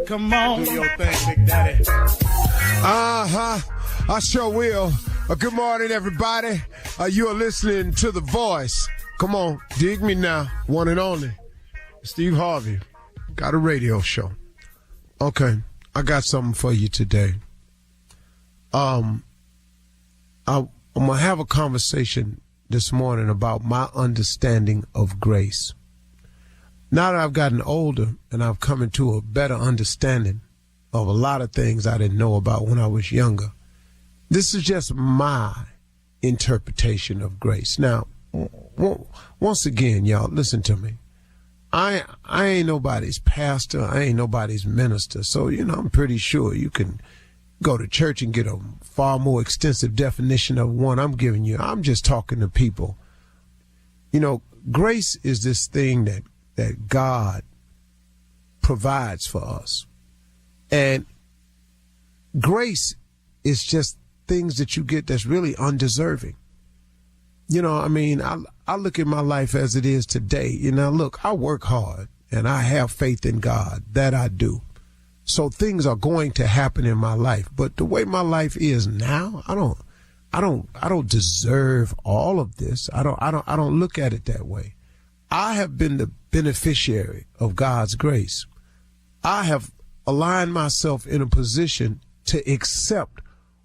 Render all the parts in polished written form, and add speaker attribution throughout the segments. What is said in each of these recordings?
Speaker 1: Come on. Do your thing, Big Daddy.
Speaker 2: I sure will. Good morning, everybody. You are listening to The Voice. Come on, dig me now. One and only. Steve Harvey. Got a radio show. Okay, I got something for you today. I'm going to have a conversation this morning about my understanding of grace. Now that I've gotten older and I've come into a better understanding of a lot of things I didn't know about when I was younger, this is just my interpretation of grace. Now, once again, y'all, listen to me. I ain't nobody's pastor. I ain't nobody's minister. So, I'm pretty sure you can go to church and get a far more extensive definition of one I'm giving you. I'm just talking to people. Grace is this thing that God provides for us. And grace is just things that you get that's really undeserving. I look at my life as it is today. Look, I work hard and I have faith in God. That I do. So things are going to happen in my life. But the way my life is now, I don't deserve all of this. I don't look at it that way. I have been the beneficiary of God's grace. I have aligned myself in a position to accept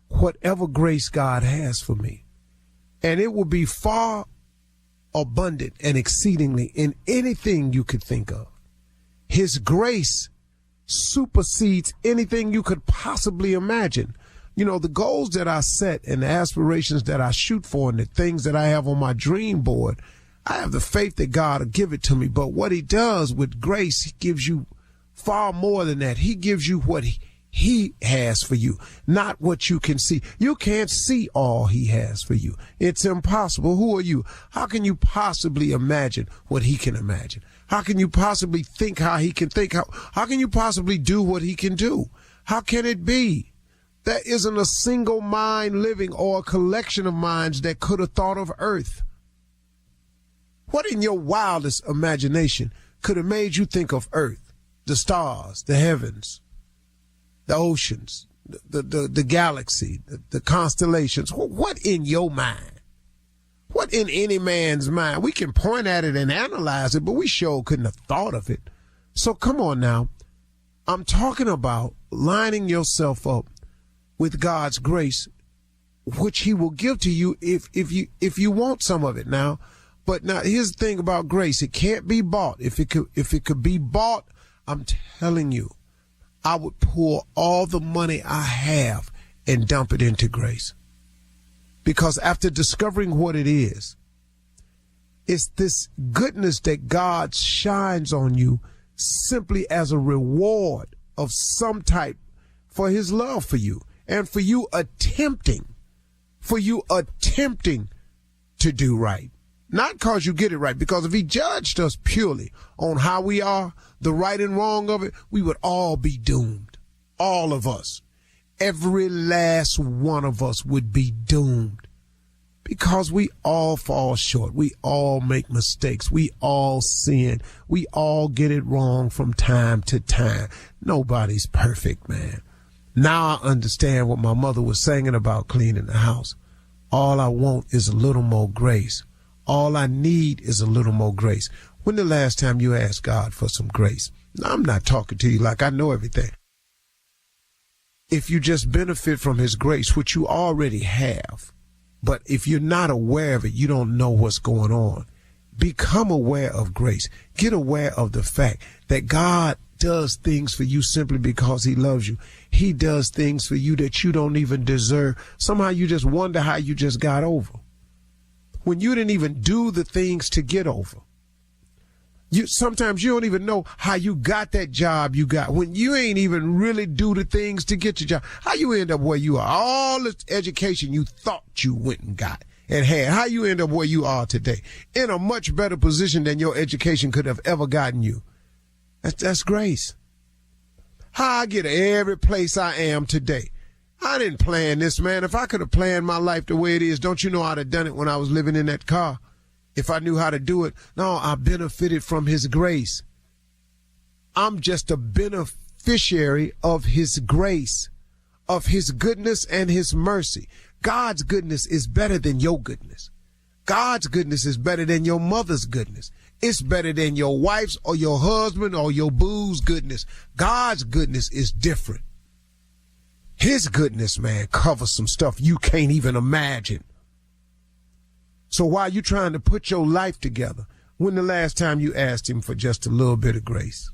Speaker 2: whatever grace God has for me. And it will be far abundant and exceedingly in anything you could think of. His grace supersedes anything you could possibly imagine. The goals that I set and the aspirations that I shoot for and the things that I have on my dream board, I have the faith that God will give it to me. But what he does with grace, he gives you far more than that. He gives you what he has for you, not what you can see. You can't see all he has for you. It's impossible. Who are you? How can you possibly imagine what he can imagine? How can you possibly think how he can think? How can you possibly do what he can do? How can it be? There isn't a single mind living or a collection of minds that could have thought of earth. What in your wildest imagination could have made you think of earth, the stars, the heavens, the oceans, the galaxy, the constellations? What in your mind? What in any man's mind? We can point at it and analyze it, but we sure couldn't have thought of it. So come on now. I'm talking about lining yourself up with God's grace, which he will give to you if you want some of it now. But now here's the thing about grace. It can't be bought. If it could be bought, I'm telling you, I would pour all the money I have and dump it into grace. Because after discovering what it is, it's this goodness that God shines on you simply as a reward of some type for his love for you and for you attempting to do right. Not because you get it right, because if he judged us purely on how we are, the right and wrong of it, we would all be doomed. All of us. Every last one of us would be doomed because we all fall short. We all make mistakes. We all sin. We all get it wrong from time to time. Nobody's perfect, man. Now I understand what my mother was singing about cleaning the house. All I want is a little more grace. All I need is a little more grace. When the last time you asked God for some grace? Now, I'm not talking to you like I know everything. If you just benefit from his grace, which you already have, but if you're not aware of it, you don't know what's going on. Become aware of grace. Get aware of the fact that God does things for you simply because he loves you. He does things for you that you don't even deserve. Somehow you just wonder how you just got over, when you didn't even do the things to get over. Sometimes you don't even know how you got that job you got, when you ain't even really do the things to get your job. How you end up where you are? All the education you thought you went and got and had. How you end up where you are today, in a much better position than your education could have ever gotten you. That's grace. How I get every place I am today. I didn't plan this, man. If I could have planned my life the way it is, don't you know I'd have done it when I was living in that car? If I knew how to do it. No, I benefited from his grace. I'm just a beneficiary of his grace, of his goodness and his mercy. God's goodness is better than your goodness. God's goodness is better than your mother's goodness. It's better than your wife's or your husband or your boo's goodness. God's goodness is different. His goodness, man, covers some stuff you can't even imagine. So while you're trying to put your life together, when the last time you asked him for just a little bit of grace?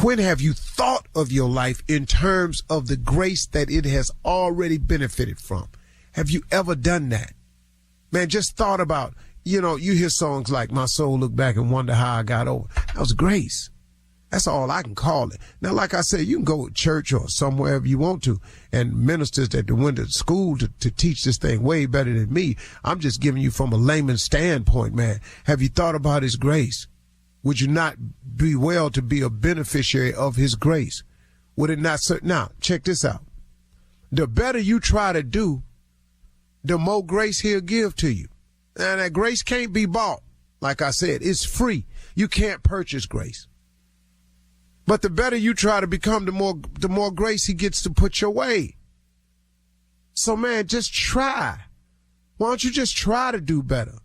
Speaker 2: When have you thought of your life in terms of the grace that it has already benefited from? Have you ever done that? Man, just thought about, you hear songs like My Soul Look Back and Wonder How I Got Over. That was grace. That's all I can call it. Now, like I said, you can go to church or somewhere if you want to, and ministers that went to school to teach this thing way better than me. I'm just giving you from a layman's standpoint, man. Have you thought about his grace? Would you not be well to be a beneficiary of his grace? Would it not? Now, check this out. The better you try to do, the more grace he'll give to you. And that grace can't be bought. Like I said, it's free. You can't purchase grace. But the better you try to become, the more grace he gets to put your way. So, man, just try. Why don't you just try to do better?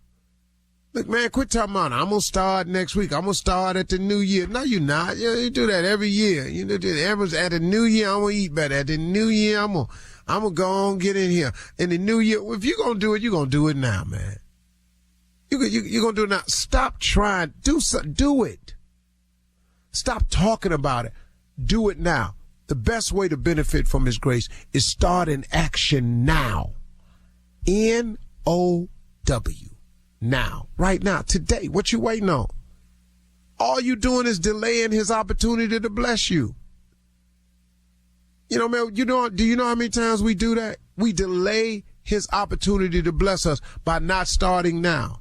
Speaker 2: Look, man, quit talking about, I'm going to start next week. I'm going to start at the new year. No, you're not. You do that every year. At the new year, I'm going to eat better. At the new year, I'm going to go on, get in here. In the new year, if you're going to do it, you're going to do it now, man. You're going to do it now. Stop trying. Do it. Stop talking about it. Do it now. The best way to benefit from his grace is start in action now. N-O-W. Now. Right now. Today. What you waiting on? All you doing is delaying his opportunity to bless you. Man, do you know how many times we do that? We delay his opportunity to bless us by not starting now.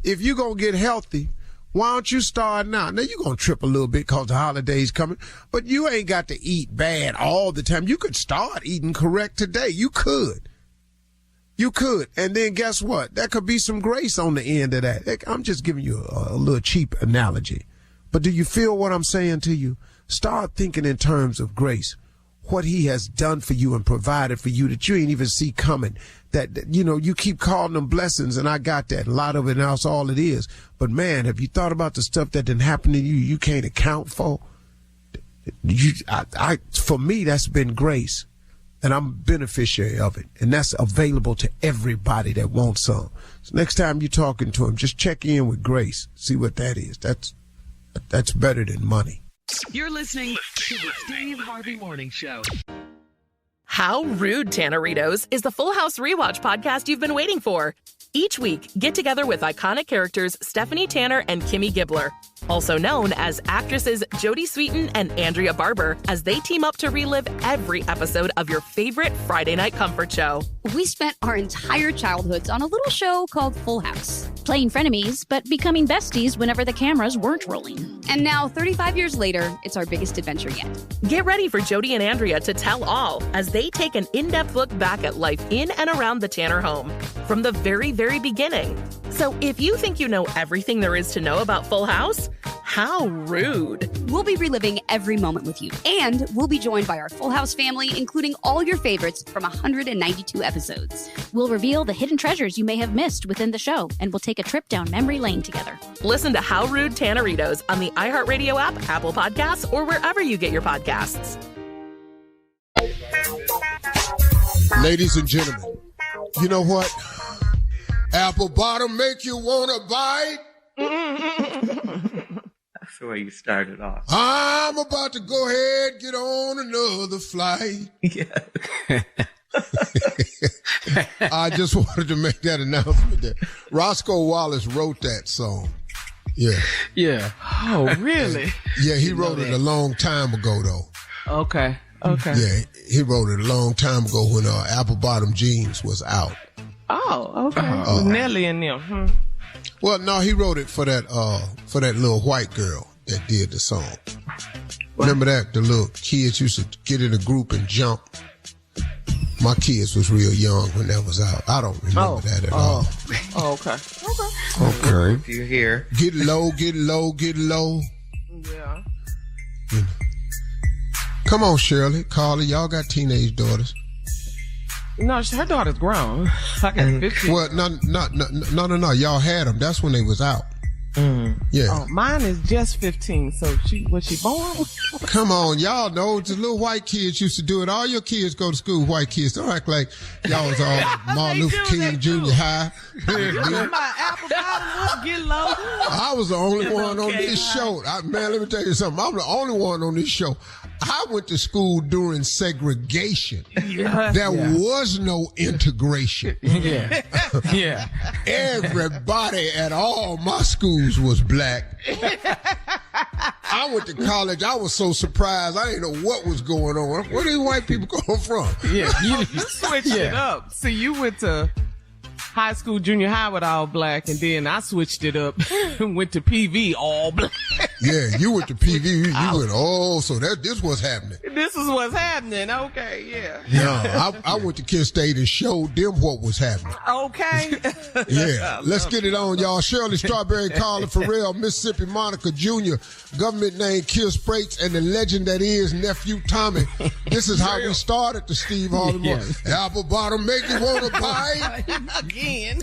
Speaker 2: If you're going to get healthy, why don't you start now? Now, you're going to trip a little bit because the holiday's coming, but you ain't got to eat bad all the time. You could start eating correct today. You could. And then guess what? There could be some grace on the end of that. I'm just giving you a little cheap analogy. But do you feel what I'm saying to you? Start thinking in terms of grace. What he has done for you and provided for you that you ain't even see coming. That, you keep calling them blessings, and I got that. A lot of it, and that's all it is. But, man, have you thought about the stuff that didn't happen to you you can't account for? For me, that's been grace, and I'm a beneficiary of it. And that's available to everybody that wants some. So next time you're talking to him, just check in with grace. See what that is. That's better than money.
Speaker 3: You're listening to the Steve Harvey Morning Show.
Speaker 4: How Rude, Tanneritos is the Full House rewatch podcast you've been waiting for. Each week, get together with iconic characters Stephanie Tanner and Kimmy Gibbler, also known as actresses Jodie Sweetin and Andrea Barber, as they team up to relive every episode of your favorite Friday night comfort show.
Speaker 5: We spent our entire childhoods on a little show called Full House, playing frenemies, but becoming besties whenever the cameras weren't rolling. And now, 35 years later, it's our biggest adventure yet.
Speaker 4: Get ready for Jodie and Andrea to tell all as they take an in-depth look back at life in and around the Tanner home from the very beginning. So if you think you know everything there is to know about Full House, how rude.
Speaker 5: We'll be reliving every moment with you, and we'll be joined by our Full House family, including all your favorites from 192 episodes.
Speaker 6: We'll reveal the hidden treasures you may have missed within the show, and we'll take a trip down memory lane together.
Speaker 4: Listen to How Rude Tanneritos on the iHeartRadio app, Apple Podcasts, or wherever you get your podcasts.
Speaker 2: Ladies and gentlemen, you know what? Apple bottom make you want to bite?
Speaker 7: That's the way you started off.
Speaker 2: I'm about to go ahead, get on another flight.
Speaker 7: Yeah.
Speaker 2: I just wanted to make that announcement that Roscoe Wallace wrote that song. Yeah.
Speaker 8: Yeah. Oh, really?
Speaker 2: Yeah, he wrote it a long time ago, though.
Speaker 8: Okay.
Speaker 2: Yeah, he wrote it a long time ago when Apple Bottom Jeans was out.
Speaker 8: Oh, okay. Nelly and them.
Speaker 2: Well, no, he wrote it for that little white girl that did the song. What? Remember that? The little kids used to get in a group and jump. My kids was real young when that was out. I don't remember that at all.
Speaker 8: Oh, okay.
Speaker 7: If you're here.
Speaker 2: Get low, get low, get low.
Speaker 8: Yeah.
Speaker 2: Come on, Shirley, Carly, y'all got teenage daughters.
Speaker 8: No, her daughter's grown. I got 15.
Speaker 2: Well, no. Y'all had them. That's when they was out. Yeah.
Speaker 8: Oh, mine is just 15. So was she born?
Speaker 2: Come on, y'all know the little white kids used to do it. All your kids go to school with white kids. Don't act like y'all was all Martin Luther King Junior High.
Speaker 8: My apple bottom was get low.
Speaker 2: I was the only one on this show. Man, let me tell you something. I'm the only one on this show. I went to school during segregation. There was no integration.
Speaker 9: Yeah.
Speaker 2: Everybody at all my schools was black. I went to college. I was so surprised. I didn't know what was going on. Where these white people come from?
Speaker 8: Yeah, you switched it up. See, you went to high school, junior high with all black, and then I switched it up and went to PV all black.
Speaker 2: Yeah, you went to PV. You went, so this was happening.
Speaker 8: This is what's happening. Okay, yeah.
Speaker 2: No, I went to Kent State and showed them what was happening.
Speaker 8: Okay.
Speaker 2: Yeah, let's get it on, y'all. Shirley Strawberry, Carla Farrell, Mississippi Monica Jr., government name Kill Sprates, and the legend that is Nephew Tommy. This is how we started the Steve Harvey Morning. Apple bottom make you want to bite.
Speaker 8: Again.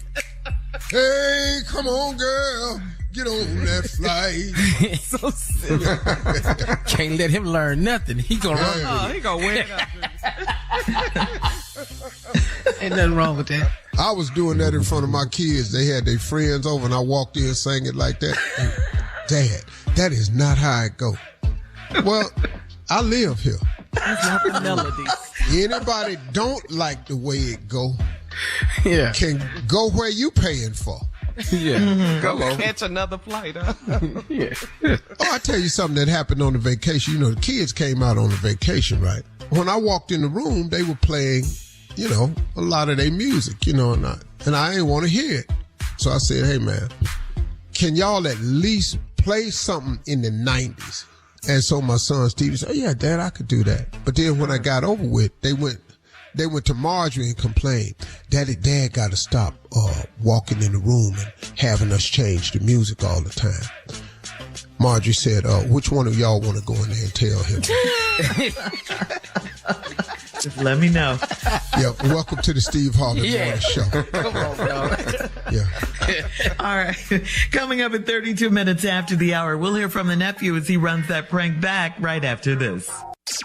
Speaker 2: Hey, come on, girl. Get on that flight.
Speaker 8: So silly.
Speaker 9: Can't let him learn nothing. He gonna run.
Speaker 8: Oh, he gonna wear it up.
Speaker 9: Ain't nothing wrong with that.
Speaker 2: I was doing that in front of my kids. They had their friends over, and I walked in saying it like that. Dad, that is not how it go. Well, I live here.
Speaker 8: That's not the melody.
Speaker 2: Anybody don't like the way it go, can go where you paying for.
Speaker 9: Yeah.
Speaker 8: Go catch another flight, huh?
Speaker 9: Yeah.
Speaker 2: Oh, I tell you something that happened on the vacation. You know, the kids came out on the vacation, right? When I walked in the room, they were playing, a lot of their music, and I ain't want to hear it. So I said, hey, man, can y'all at least play something in the 90s? And so my son Stevie said, oh, yeah, Dad, I could do that. But then when I got over with, they went to Marjorie and complained, Dad got to stop walking in the room and having us change the music all the time. Marjorie said, which one of y'all want to go in there and tell him?
Speaker 10: Just let me know.
Speaker 2: Yeah, welcome to the Steve Harvey Morning Show.
Speaker 9: Come on, dog.
Speaker 2: Yeah.
Speaker 10: All right. Coming up at 32 minutes after the hour, we'll hear from the nephew as he runs that prank back right after this.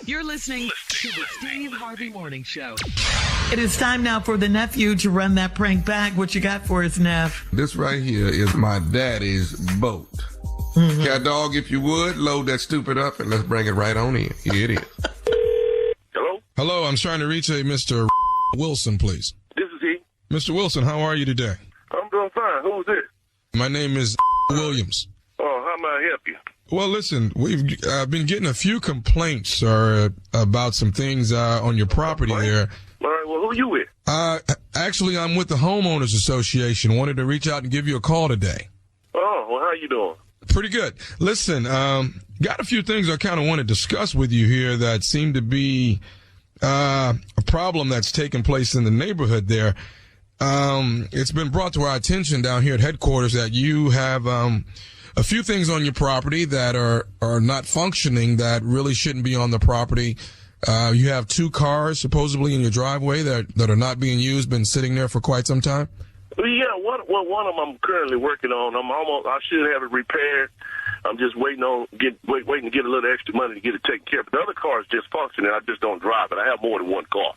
Speaker 3: You're listening to the Steve Harvey Morning Show.
Speaker 10: It is time now for the nephew to run that prank back. What you got for us, Neff?
Speaker 11: This right here is my daddy's boat. Cat dog, if you would, load that stupid up and let's bring it right on in. Here it is.
Speaker 12: Hello, I'm trying to reach a Mr. Wilson, please.
Speaker 13: This is he.
Speaker 12: Mr. Wilson, how are you today?
Speaker 13: I'm doing fine. Who's this?
Speaker 12: My name is Williams.
Speaker 13: Oh, how may I help you?
Speaker 12: Well, listen, we've been getting a few complaints, sir, about some things on your property there.
Speaker 13: All right, well, who you with?
Speaker 12: Actually, I'm with the Homeowners Association. Wanted to reach out and give you a call today.
Speaker 13: Oh, well, how you doing?
Speaker 12: Pretty good. Listen, got a few things I kind of want to discuss with you here that seem to be a problem that's taking place in the neighborhood there. It's been brought to our attention down here at headquarters that you have a few things on your property that are not functioning that really shouldn't be on the property. You have 2 cars supposedly in your driveway that are not being used, been sitting there for quite some time.
Speaker 13: Yeah, one of them I'm currently working on. I should have it repaired. I'm just waiting to get a little extra money to get it taken care of. The other car is just functioning. I just don't drive it. I have more than one car.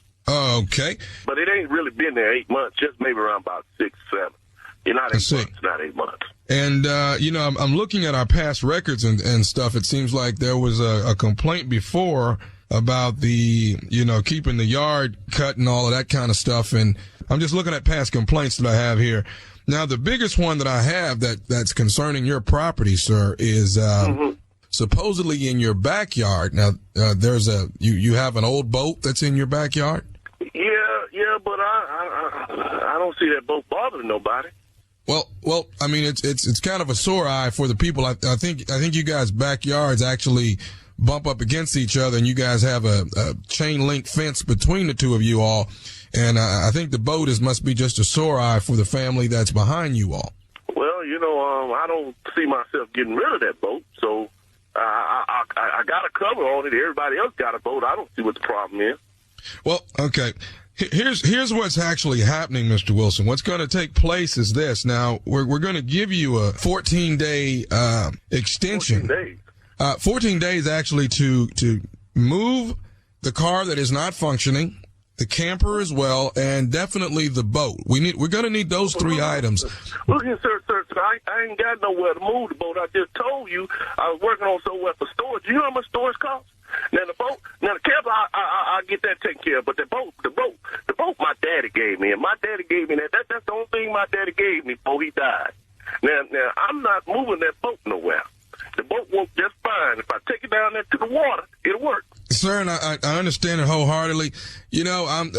Speaker 12: Okay.
Speaker 13: But it ain't really been there 8 months, just maybe around about 6, 7. Not 8 months, not 8 months.
Speaker 12: And, I'm looking at our past records and stuff. It seems like there was a complaint before about the, keeping the yard cut and all of that kind of stuff. And I'm just looking at past complaints that I have here. Now, the biggest one that I have that's concerning your property, sir, is supposedly in your backyard. Now, you have an old boat that's in your backyard?
Speaker 13: Yeah, but I don't see that boat bothering nobody.
Speaker 12: Well, I mean, it's kind of a sore eye for the people. I think you guys' backyards actually bump up against each other, and you guys have a chain link fence between the two of you all. And I think the boat must be just a sore eye for the family that's behind you all.
Speaker 13: Well, I don't see myself getting rid of that boat, so I got a cover on it. Everybody else got a boat. I don't see what the problem is.
Speaker 12: Well, okay. Here's what's actually happening, Mr. Wilson. What's going to take place is this. Now, we're going to give you a 14-day extension.
Speaker 13: 14 days.
Speaker 12: 14 days actually to move the car that is not functioning, the camper as well, and definitely the boat. We're going to need those three items.
Speaker 13: Look here, sir. I ain't got nowhere to move the boat. I just told you I was working on somewhere for storage. You know how much storage costs? Now the camper, I get that taken care of. But the boat, my daddy gave me, and my daddy gave me that. That's the only thing my daddy gave me before he died. Now I'm not moving that boat nowhere. The boat works just fine. If I take it down there to the water, it'll work.
Speaker 12: Sir, and I understand it wholeheartedly. You know, I'm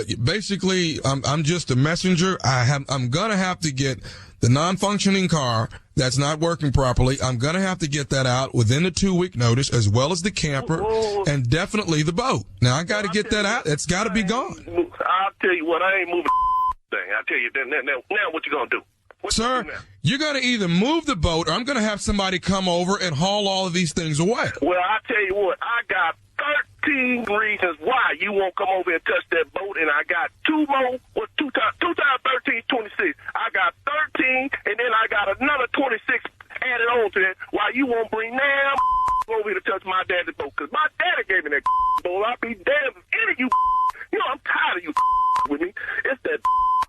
Speaker 12: just a messenger. I'm gonna have to get the non-functioning car that's not working properly. I'm gonna have to get that out within the 2-week notice, as well as the camper and definitely the boat. Now I got to get that out. It's got to be gone.
Speaker 13: I'll tell you what. I ain't moving thing. I'll tell you now what you gonna do?
Speaker 12: Sir, you're going to either move the boat or I'm going to have somebody come over and haul all of these things away.
Speaker 13: Well, I tell you what, I got 13 reasons why you won't come over and touch that boat, and I got two more. Well, two times 13 is 26. I got 13, and then I got another 26 added on to that. Why you won't bring over here to touch my daddy's boat? Because my daddy gave me that boat. I'll be damned if any of you. You know, I'm tired of you with me. It's that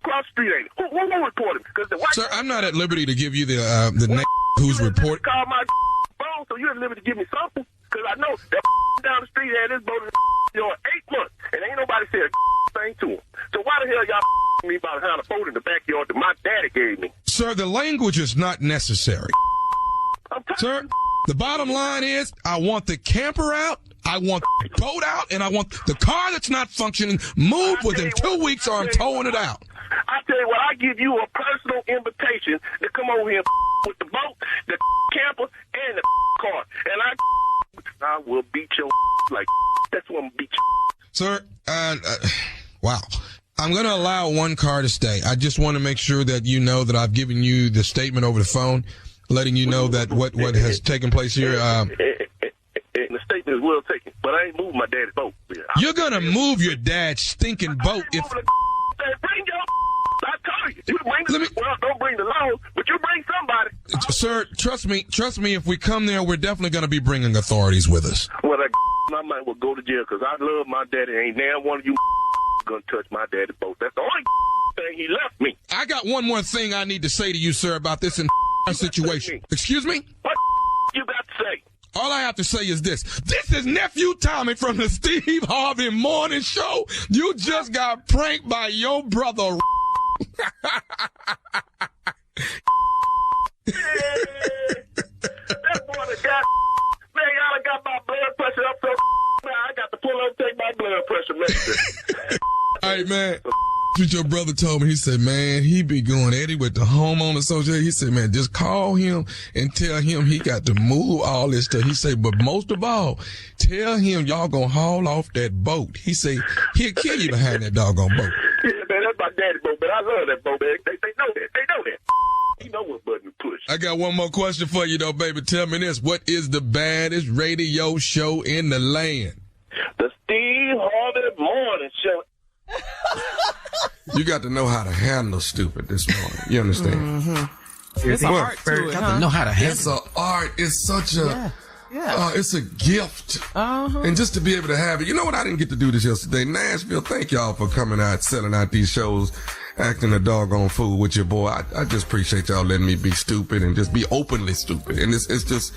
Speaker 13: cross street, ain't it? Who reported?
Speaker 12: Sir, I'm not at liberty to give you the name who's reported.
Speaker 13: Call my phone, so you're at liberty to give me something. Because I know that down the street had this boat 8 months, and ain't nobody said a thing to him. So why the hell y'all me about having a boat in the backyard that my daddy gave me?
Speaker 12: Sir, the language is not necessary. Sir, the bottom line is I want the camper out, I want the boat out, and I want the car that's not functioning moved within 2 weeks or I'm towing it out.
Speaker 13: I tell you what, I give you a personal invitation to come over here with the boat, the camper, and the car. And I will beat your like that's what I'm beat you.
Speaker 12: Sir, wow. I'm going to allow one car to stay. I just want to make sure that you know that I've given you the statement over the phone, letting you know that what has taken place here.
Speaker 13: The statement is well taken, but I ain't moving my daddy's boat.
Speaker 12: You're going to move your dad's stinking boat if...
Speaker 13: Bring your I told you. Don't bring the load, but you bring somebody.
Speaker 12: Sir, trust me, if we come there, we're definitely going to be bringing authorities with us.
Speaker 13: Well, I might well go to jail because I love my daddy. Ain't now one of you going to touch my daddy's boat. That's the only thing he left me.
Speaker 12: I got one more thing I need to say to you, sir, about this situation. Excuse me?
Speaker 13: What you got to say?
Speaker 12: All I have to say is this. This is Nephew Tommy from the Steve Harvey Morning Show. You just got pranked by your brother.
Speaker 13: That boy that got, man, I got my blood pressure up so man, I got to pull up and take my blood pressure medicine.
Speaker 12: Hey, man. What your brother told me, he said, man, he be going at it with the homeowner association. He said, man, just call him and tell him he got to move all this stuff. He said, but most of all, tell him y'all gonna haul off that boat. He said, he'll kill you behind that doggone boat.
Speaker 13: Yeah, man, that's my daddy's boat, but I love that boat, man. They know that. They know that. You know what button to push.
Speaker 12: I got one more question for you, though, baby. Tell me this. What is the baddest radio show in the land?
Speaker 13: The Steve Harvey Morning Show.
Speaker 11: You got to know how to handle stupid this morning. You understand?
Speaker 8: Mm-hmm. It's an art to it, huh?
Speaker 9: Know how to handle.
Speaker 11: It's an art. It's such a... Yeah. It's a gift. And just to be able to have it. You know what? I didn't get to do this yesterday. Nashville, thank y'all for coming out, selling out these shows, acting a doggone fool with your boy. I just appreciate y'all letting me be stupid and just be openly stupid. And it's just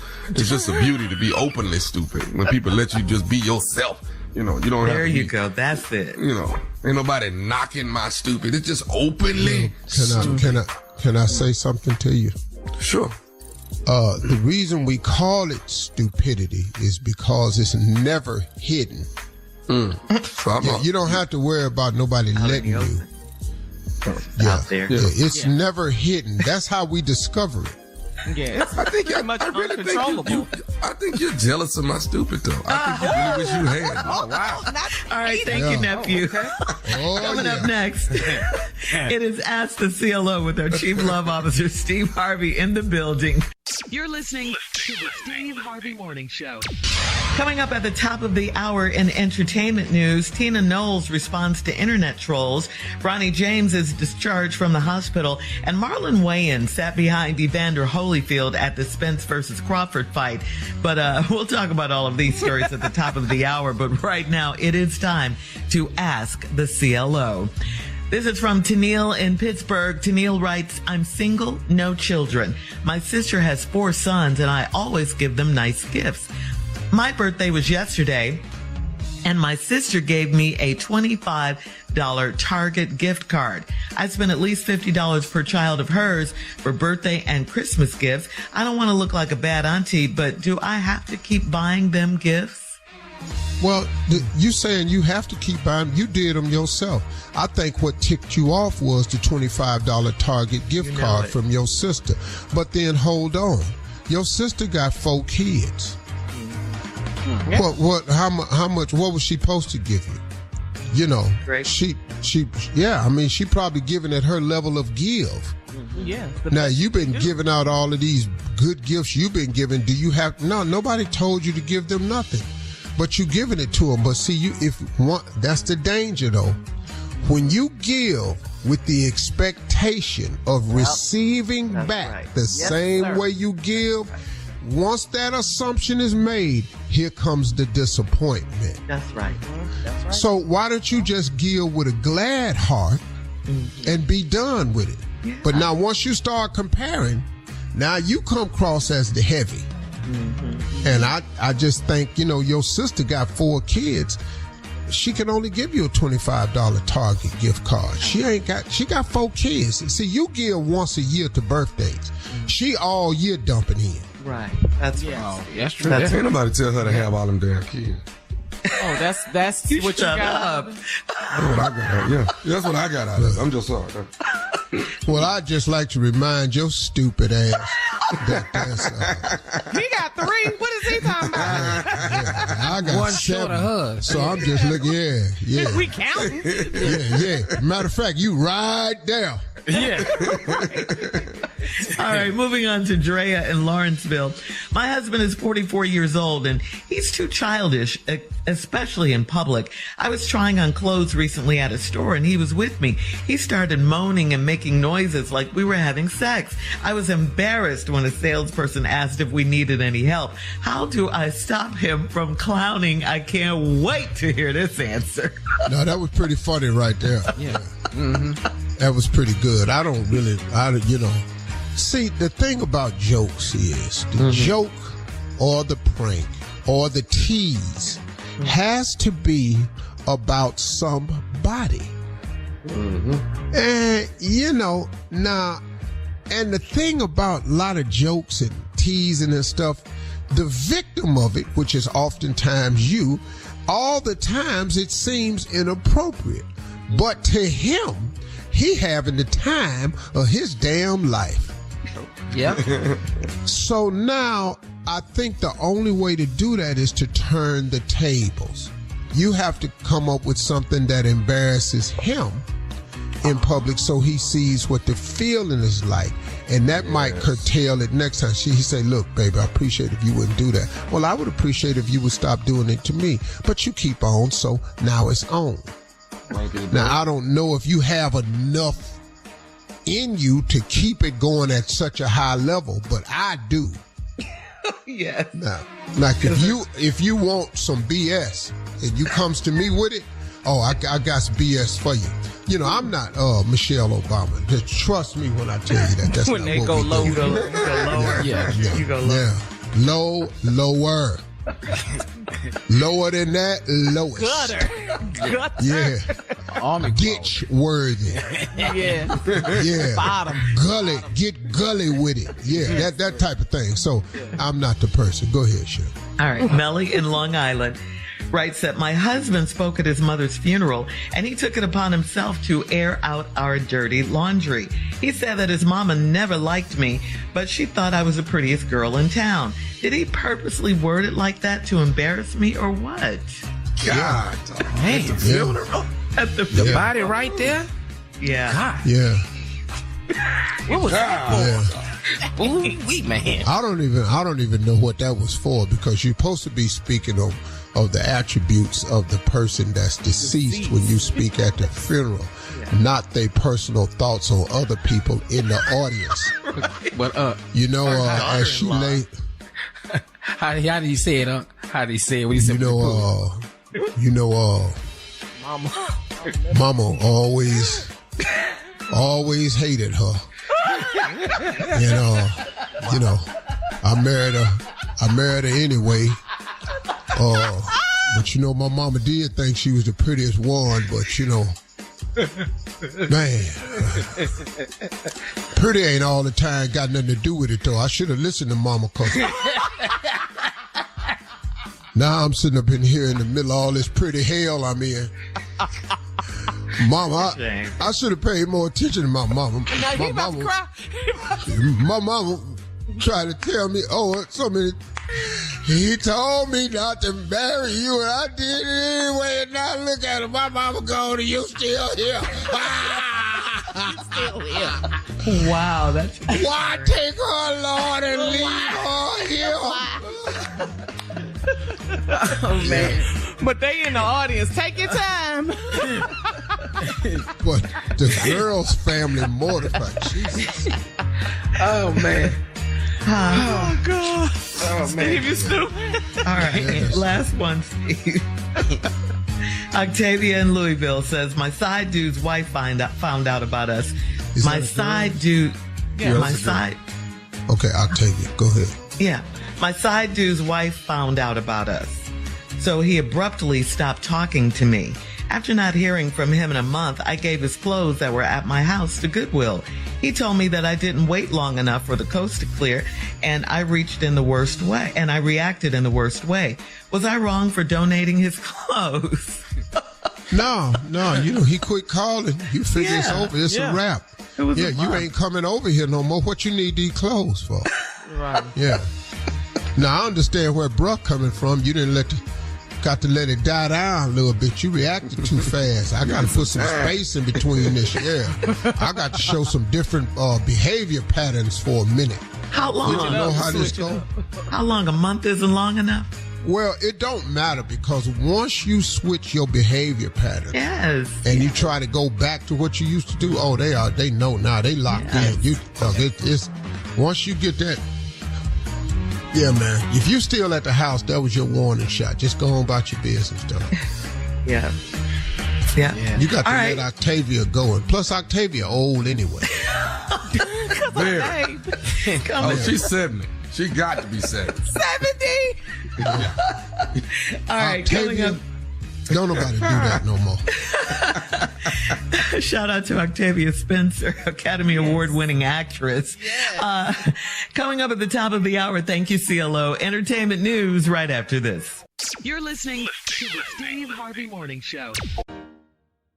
Speaker 11: a beauty to be openly stupid when people let you just be yourself. You know, you don't have to
Speaker 10: There you go. That's it.
Speaker 11: You know, ain't nobody knocking my stupid. It's just openly stupid.
Speaker 2: Can I say something to you?
Speaker 11: Sure.
Speaker 2: The reason we call it stupidity is because it's never hidden. You don't have to worry about nobody letting you.
Speaker 10: Out there.
Speaker 2: Yeah, it's never hidden. That's how we discover it.
Speaker 8: Yeah, it's pretty much uncontrollable.
Speaker 11: I think you're jealous of my stupid, though. I think you really wish you had.
Speaker 10: Oh, wow. All right, thank you, nephew. Coming up next, it is Ask the CLO with our Chief Love Officer, Steve Harvey, in the building.
Speaker 3: You're listening to the Steve Harvey Morning Show.
Speaker 10: Coming up at the top of the hour in entertainment news, Tina Knowles responds to internet trolls. Ronnie James is discharged from the hospital, and Marlon Wayans sat behind Evander Holyfield at the Spence versus Crawford fight. But we'll talk about all of these stories at the top of the hour. But right now, it is time to ask the CLO. This is from Tennille in Pittsburgh. Tennille writes, I'm single, no children. My sister has 4 sons, and I always give them nice gifts. My birthday was yesterday, and my sister gave me a $25 Target gift card. I spent at least $50 per child of hers for birthday and Christmas gifts. I don't want to look like a bad auntie, but do I have to keep buying them gifts?
Speaker 2: Well, you saying you have to keep buying, you did them yourself. I think what ticked you off was the $25 Target gift card from your sister. But then hold on. Your sister got 4 kids. Mm-hmm. How much, what was she supposed to give you? You know,
Speaker 10: Great.
Speaker 2: she probably giving at her level of give.
Speaker 8: Mm-hmm. Yeah.
Speaker 2: Now, you've been giving out all of these good gifts you've been giving. Nobody told you to give them nothing. But you giving it to them. But see, that's the danger, though. When you give with the expectation of receiving back the same way you give, once that assumption is made, here comes the disappointment.
Speaker 10: That's right. That's right.
Speaker 2: So why don't you just give with a glad heart and be done with it? Yeah. But now once you start comparing, now you come across as the heavy. Mm-hmm. And I just think, your sister got 4 kids. She can only give you a $25 Target gift card. She got 4 kids. See, you give once a year to birthdays. She all year dumping in.
Speaker 10: Right. That's right.
Speaker 9: Oh, that's true.
Speaker 11: Ain't nobody tell her to have all them damn kids.
Speaker 8: Oh, that's what you got up.
Speaker 11: That's what I got out. Yeah, that's what I got out of it. I'm just sorry.
Speaker 2: Well, I'd just like to remind your stupid ass that's
Speaker 8: he got 3. What is he talking about?
Speaker 2: I got
Speaker 9: 1
Speaker 2: 7.
Speaker 9: short of her.
Speaker 2: So I'm just looking. Yeah.
Speaker 8: We counting.
Speaker 2: Yeah. Matter of fact, you right there.
Speaker 8: Yeah.
Speaker 10: All right, moving on to Drea in Lawrenceville. My husband is 44 years old, and he's too childish, especially in public. I was trying on clothes recently at a store, and he was with me. He started moaning and making noises like we were having sex. I was embarrassed when a salesperson asked if we needed any help. How do I stop him from clowning? I can't wait to hear this answer.
Speaker 2: No, that was pretty funny right there.
Speaker 9: Yeah. Mm-hmm.
Speaker 2: That was pretty good. See, the thing about jokes is the joke or the prank or the tease has to be about somebody. Mm-hmm. And, and the thing about a lot of jokes and teasing and stuff, the victim of it, which is oftentimes you, all the times it seems inappropriate. But to him, he having the time of his damn life.
Speaker 9: Yep.
Speaker 2: So now I think the only way to do that is to turn the tables. You have to come up with something that embarrasses him in public so he sees what the feeling is like. And that might curtail it next time. He say, look, baby, I appreciate if you wouldn't do that. Well, I would appreciate if you would stop doing it to me. But you keep on, so now it's on. Now, I don't know if you have enough in you to keep it going at such a high level, but I do.
Speaker 10: Yes.
Speaker 2: Now, like if you want some BS and you comes to me with it, I got some BS for you. I'm not Michelle Obama. Just trust me when I tell you that. That's
Speaker 8: when
Speaker 2: not
Speaker 8: they
Speaker 2: what
Speaker 8: go
Speaker 2: we
Speaker 8: low,
Speaker 2: do.
Speaker 8: you go lower.
Speaker 9: Yeah.
Speaker 10: You go low.
Speaker 2: Yeah. Lower. Lower than that, lowest.
Speaker 8: Gutter.
Speaker 2: Yeah. Get worthy.
Speaker 8: Yeah. Bottom.
Speaker 2: Gully. Get gully with it. Yeah, that type of thing. So I'm not the person. Go ahead, Shirley.
Speaker 10: All right. Melly in Long Island writes that my husband spoke at his mother's funeral, and he took it upon himself to air out our dirty laundry. He said that his mama never liked me, but she thought I was the prettiest girl in town. Did he purposely word it like that to embarrass me or what?
Speaker 11: God.
Speaker 9: Hey,
Speaker 11: at the funeral?
Speaker 10: At the
Speaker 9: the body right there?
Speaker 10: Yeah.
Speaker 9: God.
Speaker 2: Yeah.
Speaker 8: What was that for?
Speaker 2: Yeah.
Speaker 9: Ooh, wee, man.
Speaker 2: I don't even know what that was for, because you're supposed to be speaking of the attributes of the person that's deceased when you speak at the funeral, not their personal thoughts on other people in the audience.
Speaker 9: But
Speaker 2: as she lay.
Speaker 9: How did he say it, Unc? How did he say it? What he said?
Speaker 2: Mama always hated her. I married her anyway. But my mama did think she was the prettiest one, but man, pretty ain't all the time got nothing to do with it though. I should have listened to mama, cause now I'm sitting up in here in the middle of all this pretty hell I'm in. Mama, I should have paid more attention to my mama. My mama tried to tell me, he told me not to marry you, and I did it anyway. And now look at him, my mama gone, and you still here.
Speaker 10: Still here. Wow, that's...
Speaker 2: Why take her, Lord, and leave her here?
Speaker 8: Oh, man. But they in the audience. Take your time.
Speaker 2: But the girl's family mortified. Jesus.
Speaker 9: Oh, man.
Speaker 8: Oh, God.
Speaker 9: Oh,
Speaker 8: Steve, you stupid.
Speaker 10: All right, last one, Steve. Octavia in Louisville says, my side dude's wife found out about us. My side dude... Yeah, my side...
Speaker 2: Okay, Octavia, go ahead.
Speaker 10: Yeah. My side dude's wife found out about us. So he abruptly stopped talking to me. After not hearing from him in a month, I gave his clothes that were at my house to Goodwill. He told me that I didn't wait long enough for the coast to clear, and I reacted in the worst way. Was I wrong for donating his clothes?
Speaker 2: No, he quit calling. You figure it's over. It's a wrap. You ain't coming over here no more. What you need these clothes for?
Speaker 8: Right.
Speaker 2: Yeah. Now, I understand where Bruck coming from. You didn't got to let it die down a little bit. You reacted too fast. I got to put some space in between this. Yeah. I got to show some different behavior patterns for a minute.
Speaker 10: How long?
Speaker 2: Did you know how this goes?
Speaker 10: How long? A month isn't long enough?
Speaker 2: Well, it don't matter, because once you switch your behavior pattern, and you try to go back to what you used to do, they know now, they locked in. It's once you get that, yeah, man. If you still at the house, that was your warning shot. Just go on about your business, though.
Speaker 10: Yeah.
Speaker 2: You got to let Octavia go, and plus Octavia old anyway.
Speaker 11: She's 70. She got to be 70.
Speaker 10: 70? All right, coming up.
Speaker 2: Don't nobody do that no more.
Speaker 10: Shout out to Octavia Spencer, Academy Award-winning actress. Coming up at the top of the hour, thank you, CLO. Entertainment news right after this.
Speaker 3: You're listening to the Steve Harvey Morning Show.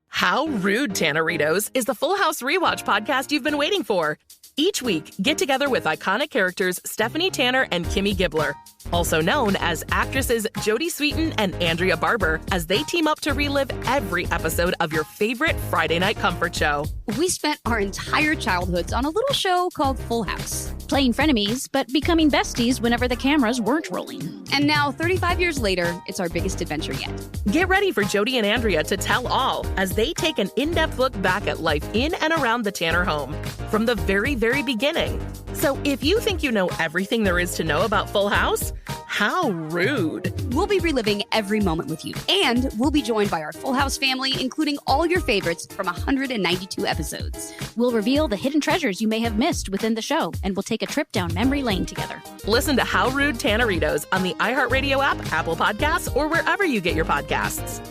Speaker 4: How Rude, Tanneritos is the Full House Rewatch podcast you've been waiting for. Each week, get together with iconic characters Stephanie Tanner and Kimmy Gibbler, also known as actresses Jodie Sweetin and Andrea Barber, as they team up to relive every episode of your favorite Friday night comfort show.
Speaker 5: We spent our entire childhoods on a little show called Full House, playing frenemies, but becoming besties whenever the cameras weren't rolling. And now, 35 years later, it's our biggest adventure yet.
Speaker 4: Get ready for Jodie and Andrea to tell all as they take an in-depth look back at life in and around the Tanner home from the very beginning. So if you think you know everything there is to know about Full House, how rude.
Speaker 5: We'll be reliving every moment with you, and we'll be joined by our Full House family, including all your favorites from 192 episodes.
Speaker 6: We'll reveal the hidden treasures you may have missed within the show, and we'll take a trip down memory lane together.
Speaker 4: Listen to How Rude Tanneritos on the iHeartRadio app, Apple Podcasts, or wherever you get your podcasts.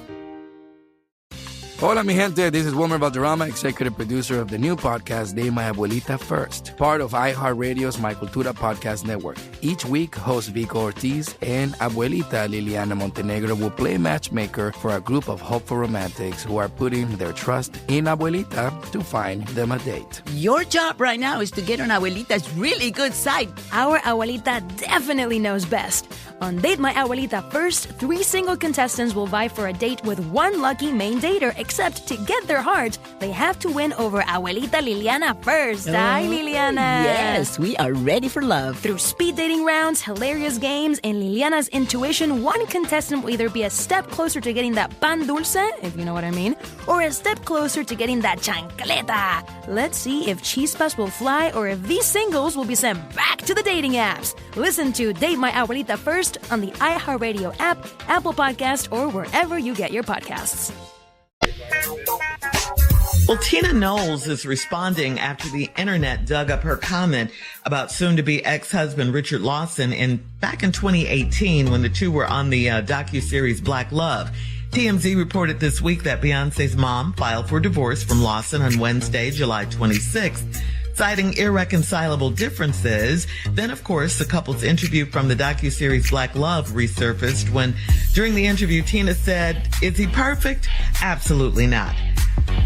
Speaker 14: Hola, mi gente. This is Wilmer Valderrama, executive producer of the new podcast, De My Abuelita First, part of iHeartRadio's My Cultura podcast network. Each week, host Vico Ortiz and Abuelita Liliana Montenegro will play matchmaker for a group of hopeful romantics who are putting their trust in Abuelita to find them a date.
Speaker 15: Your job right now is to get on Abuelita's really good side.
Speaker 16: Our Abuelita definitely knows best. On Date My Abuelita First, 3 single contestants will vie for a date with one lucky main dater Except to get their heart, they have to win over Abuelita Liliana first. Hi, Liliana.
Speaker 15: Yes, we are ready for love.
Speaker 16: Through speed dating rounds, hilarious games, and Liliana's intuition, one contestant will either be a step closer to getting that pan dulce, if you know what I mean, or a step closer to getting that chancleta. Let's see if chispas will fly or if these singles will be sent back to the dating apps. Listen to Date My Abuelita First on the iHeartRadio app, Apple Podcast, or wherever you get your podcasts.
Speaker 10: Well, Tina Knowles is responding after the internet dug up her comment about soon-to-be ex-husband Richard Lawson back in 2018 when the two were on the docuseries Black Love. TMZ reported this week that Beyonce's mom filed for divorce from Lawson on Wednesday, July 26th. Citing irreconcilable differences. Then, of course, the couple's interview from the docuseries Black Love resurfaced when, during the interview, Tina said, "Is he perfect? Absolutely not.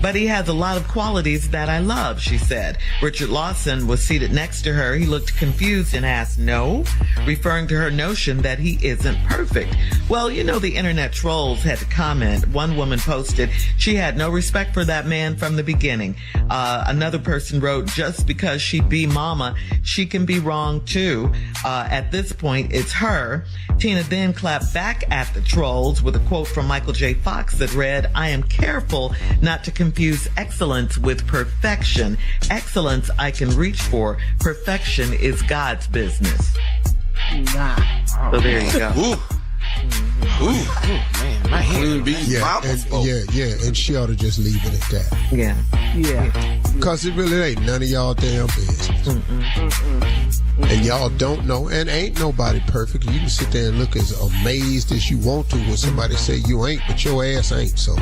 Speaker 10: But he has a lot of qualities that I love," she said. Richard Lawson was seated next to her. He looked confused and asked, "No?" referring to her notion that he isn't perfect. Well, you know, the internet trolls had to comment. One woman posted, "She had no respect for that man from the beginning." Another person wrote, "Just because she be mama, she can be wrong too. At this point, it's her." Tina then clapped back at the trolls with a quote from Michael J. Fox that read, "I am careful not to confuse excellence with perfection. Excellence I can reach for. Perfection is God's business." So there you go.
Speaker 9: Ooh, man, my hand.
Speaker 2: And she ought to just leave it at that.
Speaker 10: Yeah.
Speaker 2: Because it really ain't none of y'all damn business. And y'all don't know, and ain't nobody perfect. You can sit there and look as amazed as you want to when somebody say you ain't, but your ass ain't, so.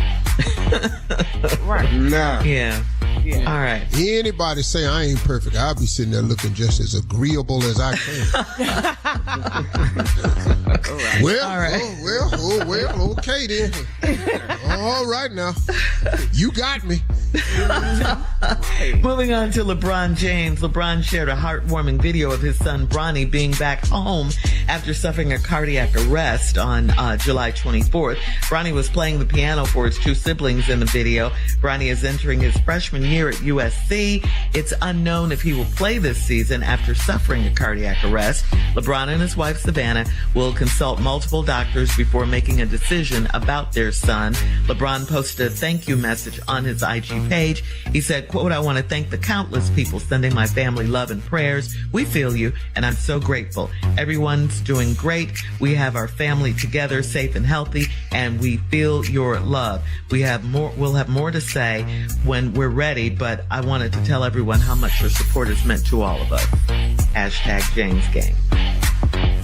Speaker 10: Right.
Speaker 11: Nah.
Speaker 10: Yeah. All right.
Speaker 2: Anybody say I ain't perfect, I'll be sitting there looking just as agreeable as I can. Well, okay then. All right now. You got me.
Speaker 10: Moving on to LeBron James. LeBron shared a heartwarming video of his son Bronny being back home after suffering a cardiac arrest on July 24th. Bronny was playing the piano for his two siblings in the video. Bronny is entering his freshman year at USC. It's unknown if he will play this season after suffering a cardiac arrest. LeBron and his wife Savannah will consult multiple doctors before making a decision about their son. LeBron posted a thank you message on his IG page. He said, quote, "I want to thank the countless people sending my family love and prayers. We feel you, and I'm so grateful. Everyone's doing great. We have our family together, safe and healthy, and we feel your love. We'll have more to say when we're ready, but I wanted to tell everyone how much your support has meant to all of us. Hashtag James Gang."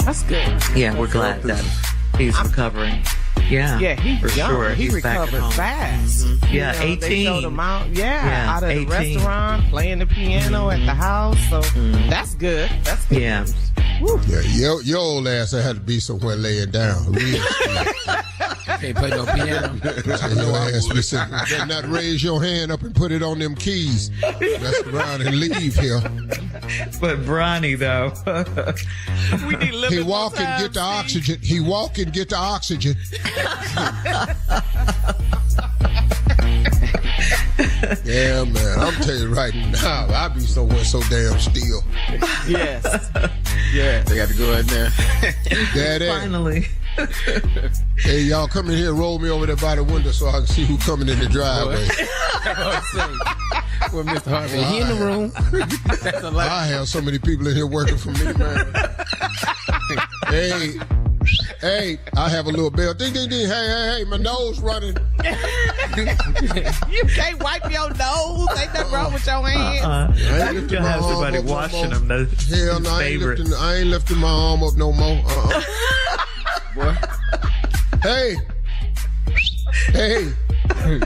Speaker 8: That's good.
Speaker 10: Yeah, we're glad that he's recovering. Yeah,
Speaker 8: he's
Speaker 10: for
Speaker 8: young.
Speaker 10: sure.
Speaker 8: He
Speaker 10: He's
Speaker 8: recovered
Speaker 10: back
Speaker 8: fast.
Speaker 10: Mm-hmm. Yeah, 18.
Speaker 8: They showed him out. Out of
Speaker 10: 18.
Speaker 8: the restaurant, playing the piano at the house. So that's good. That's good.
Speaker 10: Yeah.
Speaker 2: Yeah, your old ass had to be somewhere laying down.
Speaker 9: Can't play no piano.
Speaker 2: Your ass be sitting. Better not raise your hand up and put it on them keys. Mess around and leave here.
Speaker 10: But Bronny, though.
Speaker 8: We need
Speaker 2: he walk and get the oxygen. He walk and get the oxygen. Yeah, man. I'm telling you right now, I be somewhere so damn still.
Speaker 8: Yes.
Speaker 9: Yeah, they got to go in there.
Speaker 10: Finally.
Speaker 2: Hey, y'all come in here, roll me over there by the window so I can see who's coming in the driveway.
Speaker 9: Well, Mr. Harvey, he in the room. That's a lot.
Speaker 2: I have so many people in here working for me, man. Hey, I have a little bell. Ding, ding, ding. Hey, my nose running.
Speaker 8: You can't wipe your nose. Ain't nothing wrong with your hands.
Speaker 2: I ain't lifting my arm
Speaker 10: somebody
Speaker 2: up
Speaker 10: washing
Speaker 2: no more.
Speaker 10: them.
Speaker 2: Hell no, I ain't lifting my arm up no more.
Speaker 9: Boy.
Speaker 2: Hey,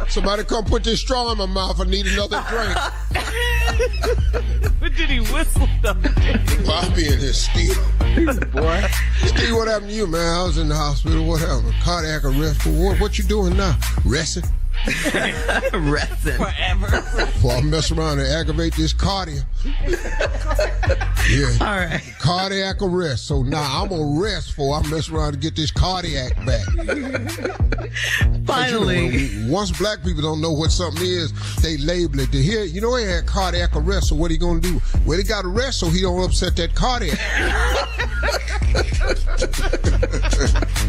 Speaker 2: somebody come put this straw in my mouth. I need another drink.
Speaker 8: What did he whistle though?
Speaker 2: Well, I'll be in here still.
Speaker 9: Boy.
Speaker 2: Steve, what happened to you, man? I was in the hospital. What happened? Cardiac arrest. What you doing now? Resting?
Speaker 10: Resting.
Speaker 8: Forever.
Speaker 2: Well, I mess around and aggravate this cardio. Yeah.
Speaker 10: All right.
Speaker 2: Cardiac arrest. So now I'm going to rest before I mess around to get this cardiac back.
Speaker 10: Finally.
Speaker 2: Once black people don't know what something is, they label it. He had cardiac arrest, so what he going to do? Well, he got arrest so he don't upset that cardiac.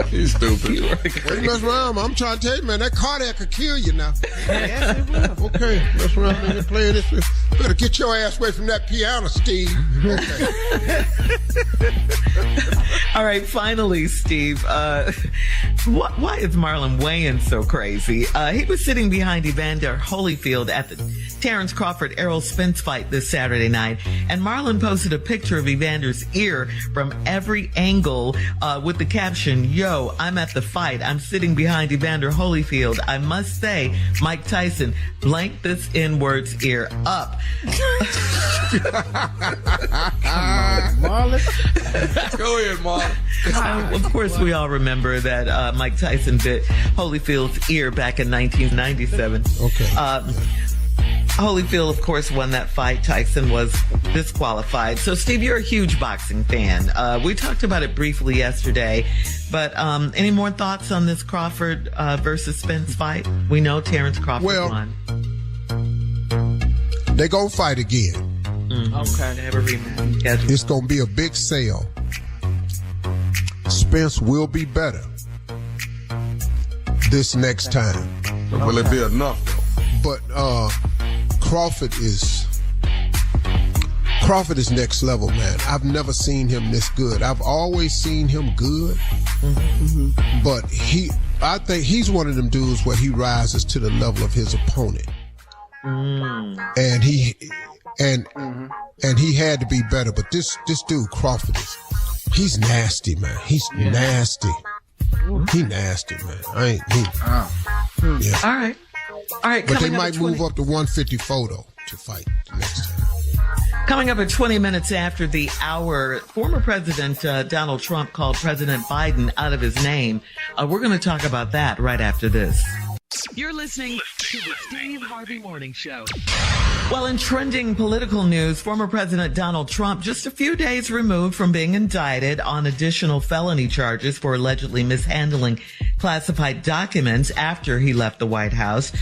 Speaker 11: He's stupid.
Speaker 2: Well, mess around. I'm trying to tell you, man, that cardiac could kill you now.
Speaker 8: Yes, it will.
Speaker 2: Okay, mess around and play this. Better get your ass away from that piano, Steve. Okay.
Speaker 10: All right, finally, Steve. Why is Marlon Wayans so crazy? He was sitting behind Evander Holyfield at the Terrence Crawford-Errol Spence fight this Saturday night, and Marlon posted a picture of Evander's ear from every angle with the caption, "Yo, I'm at the fight. I'm sitting behind Evander Holyfield. I must say, Mike Tyson, blank this N-word's ear up."
Speaker 11: Marlon. Go ahead, Marlon.
Speaker 10: Of course, we all remember that Mike Tyson bit Holyfield's ear back in 1997.
Speaker 2: Okay.
Speaker 10: Holyfield, of course, won that fight. Tyson was disqualified. So, Steve, you're a huge boxing fan. We talked about it briefly yesterday, but any more thoughts on this Crawford versus Spence fight? We know Terrence Crawford won.
Speaker 2: They're going to fight again.
Speaker 10: Okay. Never rematch.
Speaker 2: It's going to be a big sale. Spence will be better this next time.
Speaker 11: Will it be enough, though?
Speaker 2: But Crawford is next level, man. I've never seen him this good. I've always seen him good, but I think he's one of them dudes where he rises to the level of his opponent, and he had to be better. But this dude Crawford he's nasty, man. He's nasty. He nasty, man. Yeah.
Speaker 10: All right.
Speaker 2: But they might move up to 154 though to fight the next time.
Speaker 10: Coming up at 20 minutes after the hour, former President Donald Trump called President Biden out of his name. We're going to talk about that right after this.
Speaker 3: You're listening to the Steve Harvey Morning Show.
Speaker 10: Well, in trending political news, former President Donald Trump, just a few days removed from being indicted on additional felony charges for allegedly mishandling classified documents after he left the White House.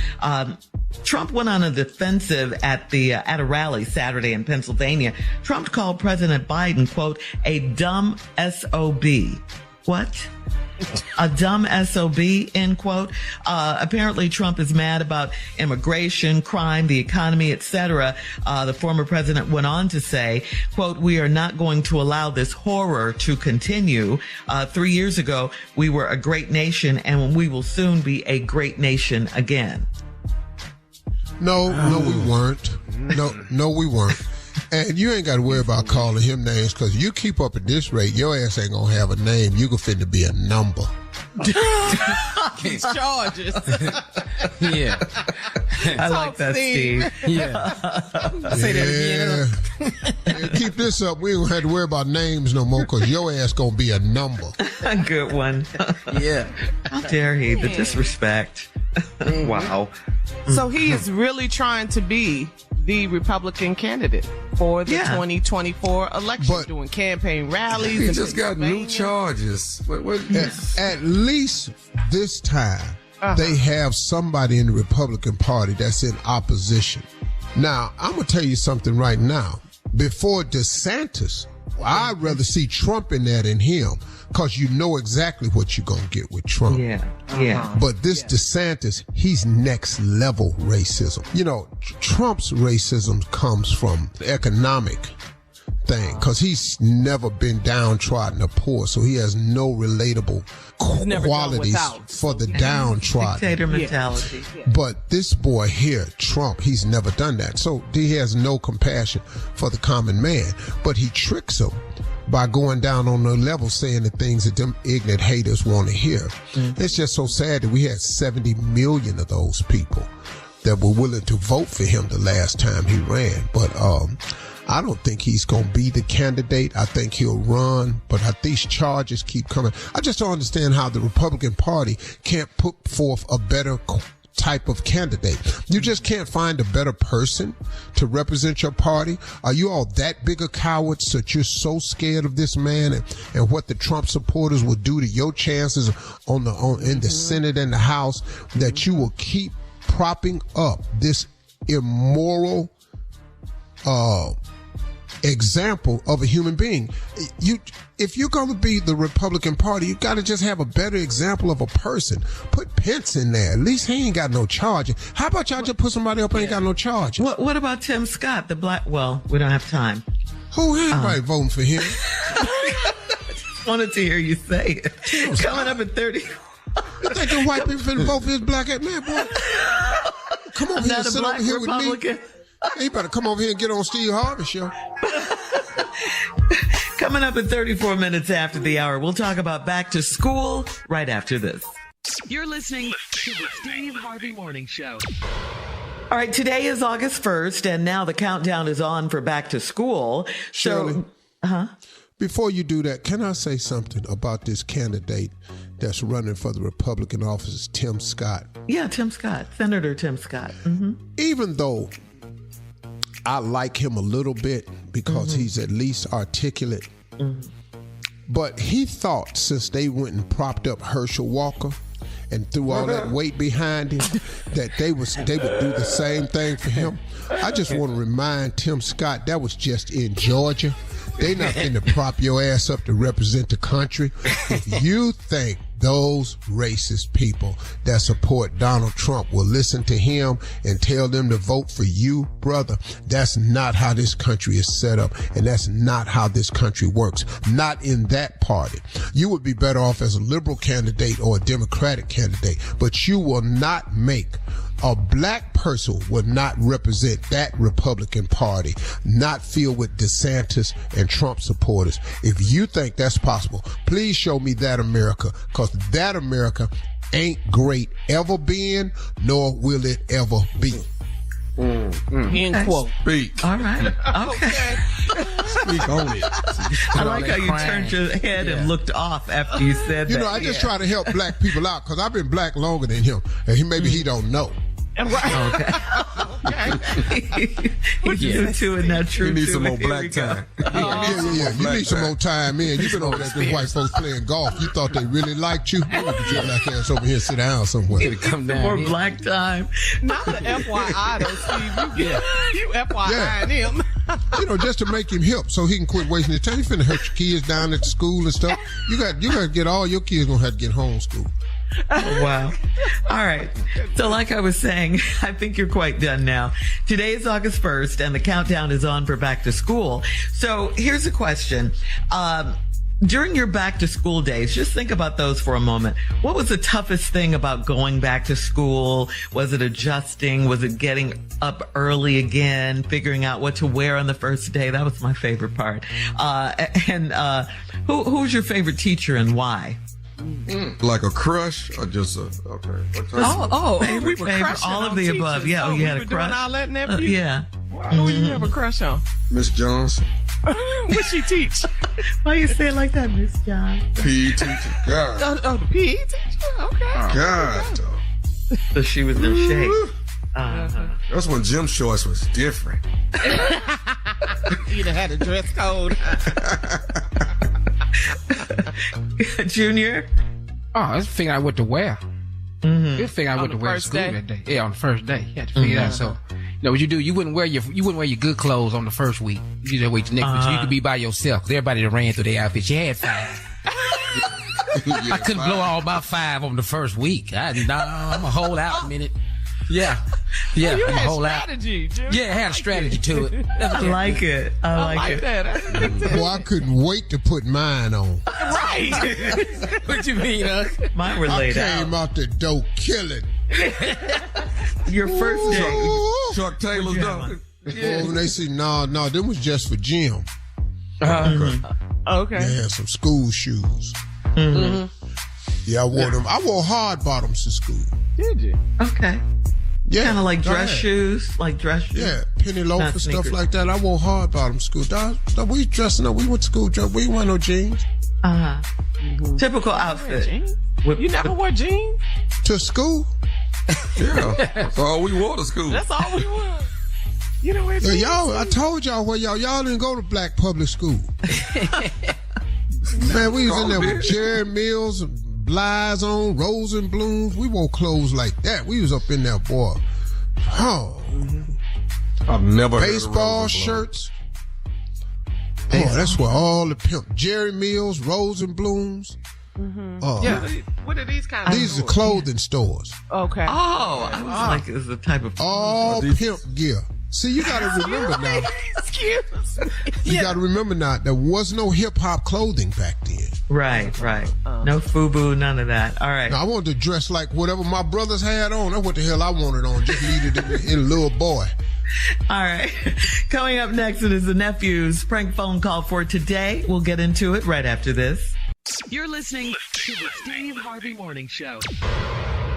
Speaker 10: Trump went on a defensive at a rally Saturday in Pennsylvania. Trump called President Biden, quote, a dumb SOB. What? A dumb SOB, end quote. Apparently Trump is mad about immigration, crime, the economy, etc. The former president went on to say, quote, we are not going to allow this horror to continue. 3 years ago, we were a great nation, and we will soon be a great nation again.
Speaker 2: No, we weren't. No, we weren't. And you ain't got to worry about calling him names, because you keep up at this rate, your ass ain't going to have a name. You can fit to be a number.
Speaker 8: These charges.
Speaker 9: Yeah.
Speaker 10: I like that, Steve.
Speaker 9: Yeah. Say that again.
Speaker 2: Yeah, keep this up. We don't have to worry about names no more, because your ass going to be a number.
Speaker 10: Good one.
Speaker 9: Yeah.
Speaker 10: How dare he? The disrespect. Wow.
Speaker 8: So he is really trying to be the Republican candidate for the 2024 election, doing campaign rallies.
Speaker 11: He just got new charges.
Speaker 2: At least this time, they have somebody in the Republican Party that's in opposition. Now, I'm going to tell you something right now. Before DeSantis, I'd rather see Trump in there than him, because you know exactly what you're going to get with Trump.
Speaker 10: Yeah.
Speaker 2: But this DeSantis, he's next level racism. You know, Trump's racism comes from the economic thing, because he's never been downtrodden or poor, so he has no relatable qualities for the downtrodden.
Speaker 10: Dictator mentality.
Speaker 2: But this boy here, Trump, he's never done that. So he has no compassion for the common man. But he tricks him by going down on the level, saying the things that them ignorant haters want to hear. It's just so sad that we had 70 million of those people that were willing to vote for him the last time he ran. But I don't think he's going to be the candidate. I think he'll run, but these charges keep coming. I just don't understand how the Republican Party can't put forth a better type of candidate. You just can't find a better person to represent your party. Are you all that big a cowards that you're so scared of this man and what the Trump supporters will do to your chances in the Senate and the House that you will keep propping up this immoral example of a human being? If you're going to be the Republican Party, you got to just have a better example of a person. Put Pence in there. At least he ain't got no charge. How about y'all just put somebody up who ain't got no charge?
Speaker 10: What about Tim Scott, the black? Well, we don't have time.
Speaker 2: Who ain't anybody voting for him?
Speaker 10: Just wanted to hear you say it. Coming up at 30.
Speaker 2: You think the white people finna vote for his black ass man, boy? Come over here and sit over here
Speaker 10: Republican.
Speaker 2: with me. You better come over here and get on Steve Harvey show.
Speaker 10: Coming up at 34 minutes after the hour, we'll talk about back to school right after this.
Speaker 3: You're listening to the Steve Harvey Morning Show.
Speaker 10: All right, today is August 1st, and now the countdown is on for back to school.
Speaker 2: Shirley, before you do that, can I say something about this candidate that's running for the Republican office, Tim Scott?
Speaker 10: Yeah, Tim Scott, Senator Tim Scott. Mm-hmm.
Speaker 2: Even though I like him a little bit because he's at least articulate, but he thought since they went and propped up Herschel Walker and threw all that weight behind him that they would do the same thing for him. I just want to remind Tim Scott that was just in Georgia. They not going to prop your ass up to represent the country. If you think those racist people that support Donald Trump will listen to him and tell them to vote for you, brother, that's not how this country is set up, and that's not how this country works. Not in that party. You would be better off as a liberal candidate or a Democratic candidate, but you will not make a black person would not represent that Republican Party, not filled with DeSantis and Trump supporters. If you think that's possible, please show me that America, because that America ain't great ever been, nor will it ever be.
Speaker 9: End quote.
Speaker 11: Speak.
Speaker 10: All right. Okay.
Speaker 11: Speak on it.
Speaker 10: I like how you turned your head and looked off after you said that.
Speaker 2: You know, I just try to help black people out because I've been black longer than him, and maybe he don't know.
Speaker 10: Okay. You two in that true.
Speaker 11: You need some more black time.
Speaker 2: Yeah. You need some more time in. You've been over there with white folks playing golf. You thought they really liked you. Get your black ass over here and sit down somewhere.
Speaker 9: Come down
Speaker 10: More
Speaker 9: here.
Speaker 10: black time.
Speaker 8: Not an FYI though, Steve. You FYI him.
Speaker 2: You know, just to make him hip so he can quit wasting his time. You finna hurt your kids down at the school and stuff. You got to get all your kids gonna have to get homeschooled.
Speaker 10: Oh, wow. All right. So like I was saying, I think you're quite done now. Today is August 1st and the countdown is on for back to school. So here's a question. During your back to school days, just think about those for a moment. What was the toughest thing about going back to school? Was it adjusting? Was it getting up early again, figuring out what to wear on the first day? That was my favorite part. Who's your favorite teacher and why?
Speaker 11: Like a crush or just a okay?
Speaker 10: We were crushing all of the above. Yeah, you had a crush.
Speaker 8: Doing all that, nephew?
Speaker 10: Yeah.
Speaker 8: Who you have a crush on?
Speaker 11: Miss Johnson.
Speaker 8: What she teach?
Speaker 10: Why you say it like that, Miss John?
Speaker 11: PE teacher. God.
Speaker 8: Oh, the PE teacher. Okay.
Speaker 11: God.
Speaker 10: So she was in shape.
Speaker 11: That's when gym shorts was different.
Speaker 8: You done had a dress code.
Speaker 10: Junior?
Speaker 9: Oh, I was figuring out what to wear. You figure out what to wear to school that day. Yeah, on the first day. You had to figure it out. So, you know what you do? You wouldn't wear your good clothes on the first week. You just wait till next week. So you could be by yourself. 'Cause everybody that ran through their outfits. You had 5. I couldn't blow all my 5 on the first week. I'm gonna hold out a minute. Yeah.
Speaker 8: You
Speaker 9: I'm
Speaker 8: had
Speaker 9: hold
Speaker 8: strategy,
Speaker 9: out. Yeah, I had a strategy to it.
Speaker 10: I like it. I like
Speaker 8: that.
Speaker 2: Well, I couldn't wait to put mine on.
Speaker 8: Right.
Speaker 9: What you mean,
Speaker 10: Mine were laid
Speaker 2: I came out the door killing.
Speaker 10: Your first day.
Speaker 11: Chuck Taylor's done.
Speaker 2: Oh, when they say, no, them was just for gym.
Speaker 8: Okay.
Speaker 2: They had some school shoes. Yeah, I wore them. I wore hard bottoms to school.
Speaker 8: Did you?
Speaker 10: Okay.
Speaker 2: Yeah.
Speaker 10: Kind of like dress shoes? Like dress shoes?
Speaker 2: Yeah, penny loafers, stuff like that. I wore hard bottom school. We dressing up. We went to school dress. We wore no jeans.
Speaker 10: Typical outfit.
Speaker 8: You never wore jeans?
Speaker 2: To school?
Speaker 11: Yeah, that's all we wore to school.
Speaker 8: That's all we wore. You know where
Speaker 2: y'all? I told y'all where y'all didn't go to black public school. Man, we was in there with Jerry Mills, Bly's on, Rose and Blooms. We wore clothes like that. We was up in there, boy. Oh,
Speaker 11: I've never
Speaker 2: baseball
Speaker 11: heard of
Speaker 2: shirts. Oh, that's where all the pimp Jerry Mills, Rose and Blooms.
Speaker 8: Mm-hmm.
Speaker 2: Oh,
Speaker 8: yeah. What are these kind of
Speaker 2: These
Speaker 8: stores?
Speaker 2: are clothing stores.
Speaker 8: Okay.
Speaker 10: Oh, I was like, it's a type of
Speaker 2: all pimp gear. See, you got to remember now.
Speaker 8: Excuse me.
Speaker 2: You got to remember now, there was no hip-hop clothing back then.
Speaker 10: Right. No FUBU, none of that. All right.
Speaker 2: Now, I wanted to dress like whatever my brothers had on. That's what the hell I wanted on. Just needed it in little boy.
Speaker 10: All right. Coming up next, it is the Nephew's prank phone call for today. We'll get into it right after this.
Speaker 3: You're listening to the Steve Harvey Morning Show.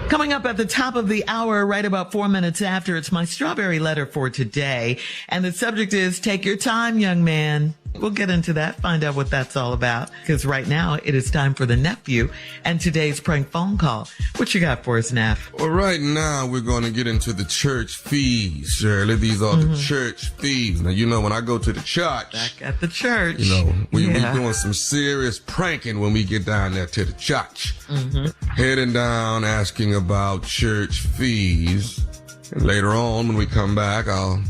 Speaker 10: Coming up at the top of the hour, right about 4 minutes after, it's my strawberry letter for today. And the subject is, take your time, young man. We'll get into that, find out what that's all about. Because right now, it is time for the Nephew and today's prank phone call. What you got for us, Neff?
Speaker 11: Well, right now, we're going to get into the church fees, Shirley. These are the church fees. Now, you know, when I go to the church.
Speaker 10: Back at the church.
Speaker 11: You know, we be doing some serious pranking when we get down there to the church. Heading down, asking about church fees. And later on, when we come back, I'll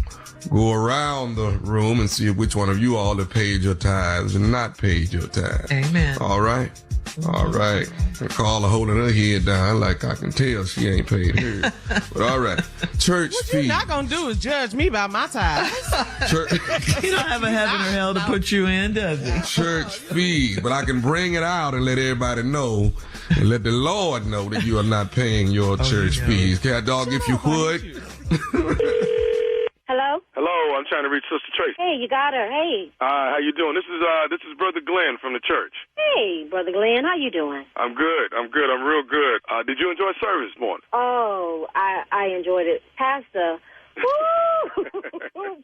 Speaker 11: go around the room and see which one of you all have paid your tithes and not paid your tithes.
Speaker 10: Amen.
Speaker 11: All right? All right. Carla holding her head down like I can tell she ain't paid hers. But all right. Church
Speaker 8: what
Speaker 11: fees.
Speaker 8: What you're not going to do is judge me by my tithes.
Speaker 10: He don't have a heaven or hell to put you in, does he?
Speaker 11: Church fees. But I can bring it out and let everybody know and let the Lord know that you are not paying your church fees. Cat Dog, if you would.
Speaker 13: Hello? Hello, I'm trying to reach Sister Tracy.
Speaker 17: Hey, you got her. Hey.
Speaker 13: How you doing? This is Brother Glenn from the church.
Speaker 17: Hey, Brother Glenn, how you doing?
Speaker 13: I'm good. I'm real good. Did you enjoy service this morning?
Speaker 17: Oh, I enjoyed it. Pastor, woo!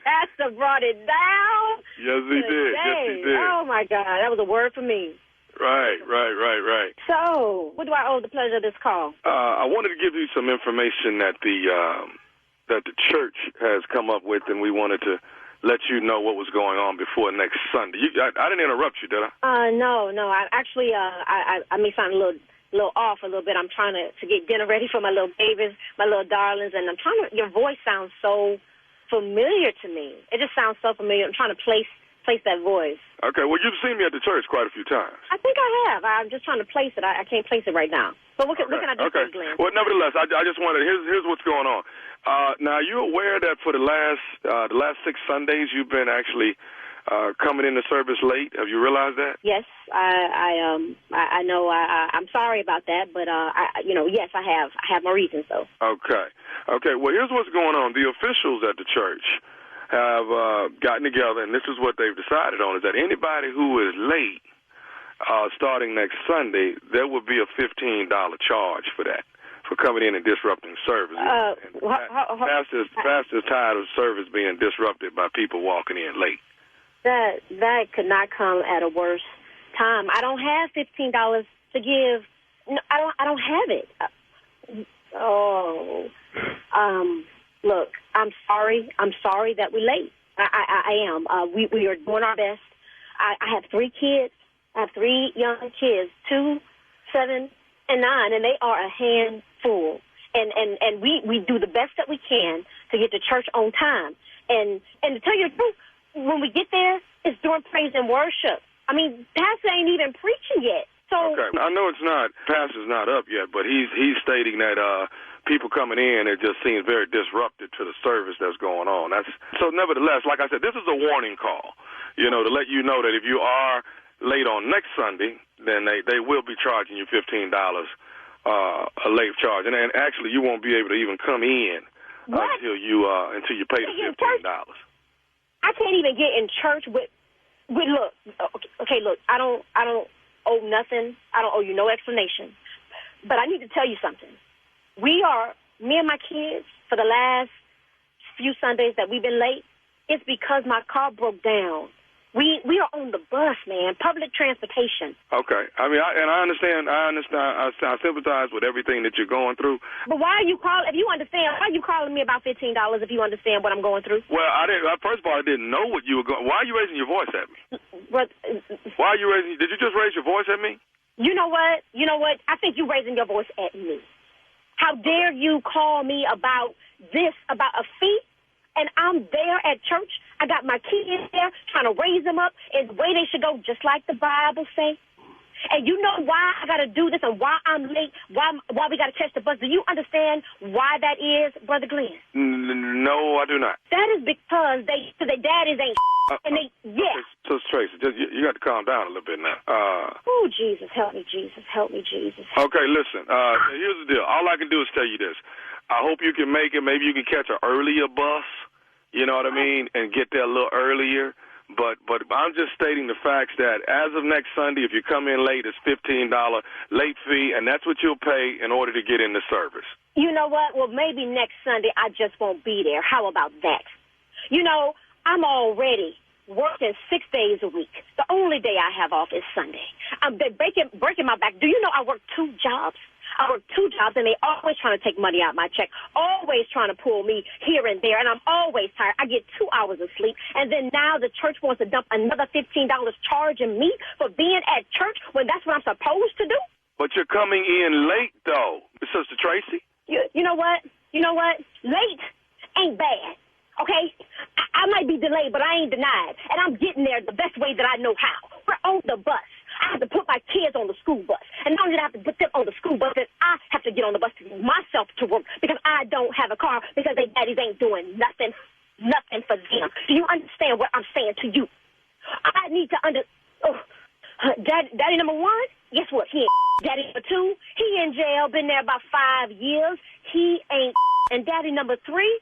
Speaker 17: Pastor brought it down.
Speaker 13: Yes, he did. Yes, he did.
Speaker 17: Oh, my God. That was a word for me.
Speaker 13: Right.
Speaker 17: So, what do I owe the pleasure of this call?
Speaker 13: I wanted to give you some information that the church has come up with, and we wanted to let you know what was going on before next Sunday. I didn't interrupt you, did I?
Speaker 17: No. I actually, I may sound a little off a little bit. I'm trying to get dinner ready for my little babies, my little darlings, and I'm trying to. Your voice sounds so familiar to me. It just sounds so familiar. I'm trying to place that voice.
Speaker 13: Okay. Well, you've seen me at the church quite a few times.
Speaker 17: I think I have. I'm just trying to place it. I can't place it right now. But what can I do for you, Glenn?
Speaker 13: Well, nevertheless, I just wanted. Here's what's going on. Now, are you aware that for the last 6 Sundays you've been actually coming into service late? Have you realized that?
Speaker 17: Yes, I know. I'm sorry about that, but yes, I have. I have my reasons, though.
Speaker 13: Okay. Well, here's what's going on. The officials at the church have gotten together, and this is what they've decided on: is that anybody who is late, starting next Sunday, there will be a $15 charge for that. For coming in and disrupting service. Pastors tired of service being disrupted by people walking in late.
Speaker 17: That could not come at a worse time. I don't have $15 to give. No, I don't have it. Look, I'm sorry. I'm sorry that we're late. I am. We are doing our best. I have 3 kids. I have 3 young kids, 2, 7, and 9, and they are a handful. And we do the best that we can to get to church on time. And to tell you the truth, when we get there, it's during praise and worship. I mean, Pastor ain't even preaching yet. So
Speaker 13: okay, I know Pastor's not up yet, but he's stating that people coming in, it just seems very disruptive to the service that's going on. So nevertheless, like I said, this is a warning call, to let you know that if you are late on next Sunday, then they will be charging you $15 a late charge, and actually you won't be able to even come in until you pay the $15.
Speaker 17: I can't even get in church with look. Okay, look, I don't owe nothing. I don't owe you no explanation, but I need to tell you something. Me and my kids, for the last few Sundays that we've been late, it's because my car broke down We are on the bus, man. Public transportation.
Speaker 18: Okay. I mean, I understand. I sympathize with everything that you're going through.
Speaker 17: But why are you calling? If you understand, why are you calling me about $15? If you understand what I'm going through.
Speaker 18: Well, first of all, I didn't know what you were going. Why are you raising your voice at me?
Speaker 17: But
Speaker 18: why are you raising? Did you just raise your voice at me?
Speaker 17: You know what? I think you're raising your voice at me. How dare you call me about this, about a fee? And I'm there at church. I got my kids there trying to raise them up in the way they should go, just like the Bible say. And you know why I got to do this and why I'm late, why we got to catch the bus. Do you understand why that is, Brother Glenn?
Speaker 18: No, I do not.
Speaker 17: That is because their daddies ain't and they, yeah.
Speaker 18: So, Tracy, you got to calm down a little bit now.
Speaker 17: Oh, Jesus, help me, Jesus, help me, Jesus.
Speaker 18: Okay, listen, here's the deal. All I can do is tell you this. I hope you can make it. Maybe you can catch an earlier bus, you know what I mean, and get there a little earlier. But I'm just stating the facts that as of next Sunday, if you come in late, it's $15 late fee, and that's what you'll pay in order to get in the service.
Speaker 17: You know what? Well, maybe next Sunday I just won't be there. How about that? You know, I'm already working 6 days a week. The only day I have off is Sunday. I'm breaking my back. Do you know I work 2 jobs? I work 2 jobs, and they always trying to take money out of my check, always trying to pull me here and there, and I'm always tired. I get 2 hours of sleep, and then now the church wants to dump another $15 charging me for being at church when that's what I'm supposed to do?
Speaker 18: But you're coming in late, though, Sister Tracy.
Speaker 17: You know what? Late ain't bad, okay? I might be delayed, but I ain't denied, and I'm getting there the best way that I know how. We're on the bus. I have to put my kids on the school bus. And not only do I have to put them on the school bus, then I have to get on the bus to get myself to work because I don't have a car because their daddies ain't doing nothing for them. Do you understand what I'm saying to you? I need to Daddy number 1, guess what? He ain't. Daddy number 2, he in jail, been there about 5 years. He ain't. And daddy number 3,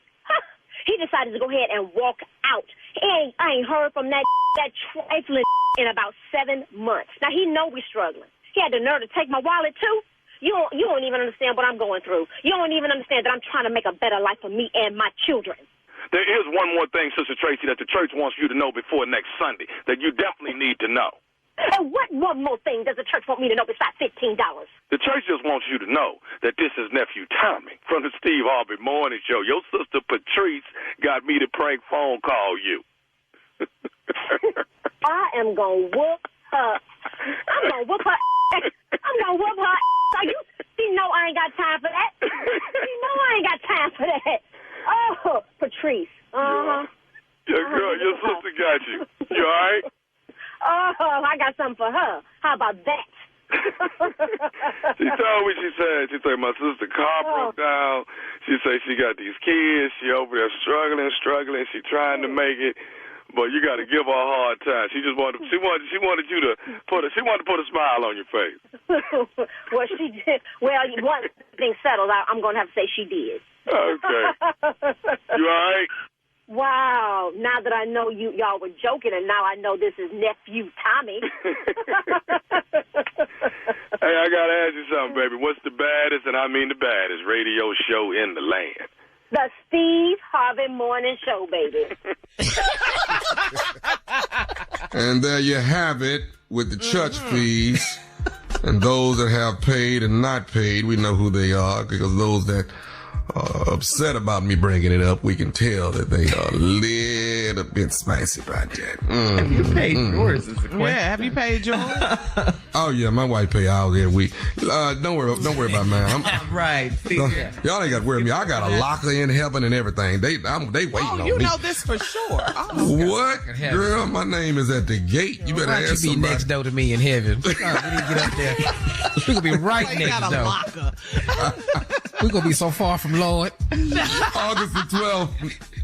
Speaker 17: he decided to go ahead and walk out. I ain't heard from that trifling in about 7 months. Now, he know we struggling. He had the nerve to take my wallet, too. You don't even understand what I'm going through. You don't even understand that I'm trying to make a better life for me and my children.
Speaker 18: There is one more thing, Sister Tracy, that the church wants you to know before next Sunday, that you definitely need to know.
Speaker 17: And what one more thing does the church want me to know besides $15?
Speaker 18: The church just wants you to know that this is Nephew Tommy from the Steve Harvey Morning Show. Your sister Patrice got me to prank phone call you.
Speaker 17: I am going to whoop her. I'm going to whoop her. I'm going to whoop her. You know I ain't got time for that. You know I ain't got time for that. Oh, Patrice. Uh-huh.
Speaker 18: Yeah, girl, your sister got you. You all right?
Speaker 17: Oh, I got something for her. How about that?
Speaker 18: She told me, she said, my sister car broke down. She said she got these kids. She over there struggling. She trying to make it. But you got to give her a hard time. She wanted you to put a smile on your face.
Speaker 17: Well, she did. Well, one thing settled, I'm going to have to say she did.
Speaker 18: Okay. You all right?
Speaker 17: Wow. Now that I know y'all were joking, and now I know this is Nephew Tommy.
Speaker 18: Hey, I got to ask you something, baby. What's the baddest, and I mean the baddest, radio show in the land?
Speaker 17: The Steve Harvey Morning Show, baby.
Speaker 11: And there you have it with the church fees. And those that have paid and not paid, we know who they are, because those that are upset about me bringing it up, we can tell that they are a little bit spicy about that.
Speaker 10: Have you paid yours? Is the question.
Speaker 8: Yeah, have you paid yours?
Speaker 11: Oh yeah, my wife pay hours every week. Don't worry about mine.
Speaker 10: Right.
Speaker 11: Y'all ain't got to worry about me. I got a locker in heaven and everything. They waiting on me.
Speaker 8: You know this for sure. Oh,
Speaker 11: what? Girl, my name is at the gate. You better ask somebody.
Speaker 9: You be next door to me in heaven. We need to get up there. We're going to be right next door. We're going to be so far from Lord.
Speaker 11: August the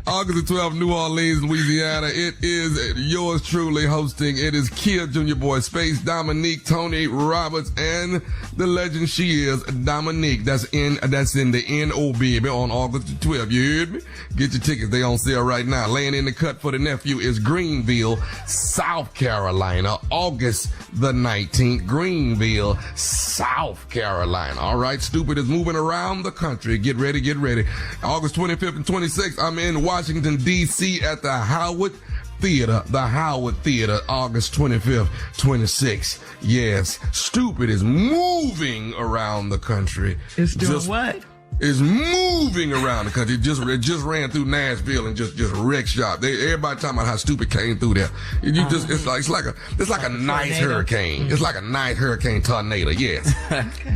Speaker 11: 12th, New Orleans, Louisiana. It is yours truly hosting. It is Kia Junior Boy Space, Dominique, Tony Roberts, and the legend she is, Dominique. That's in the NO, baby, on August the 12th. You heard me? Get your tickets. They on sale right now. Laying in the cut for the nephew is Greenville, South Carolina, August the 19th. Greenville, South Carolina. All right, Stupid is moving around the country. Get ready. August 25th and 26th, I'm in Washington, D.C. at the Howard Theater, the Howard Theater, August 25th, 26th. Yes, Stupid is moving around the country.
Speaker 10: It's doing what?
Speaker 11: Is moving around the country. It just ran through Nashville and just wrecked shop. Everybody talking about how Stupid came through there. It's like a nice hurricane. It's like a nice hurricane tornado. Yes,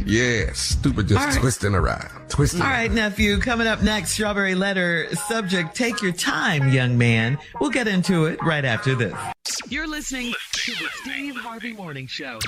Speaker 11: yes. Stupid just twisting around. All
Speaker 10: right, nephew. Coming up next, Strawberry Letter. Subject: take your time, young man. We'll get into it right after this.
Speaker 3: You're listening to the Steve Harvey Morning Show.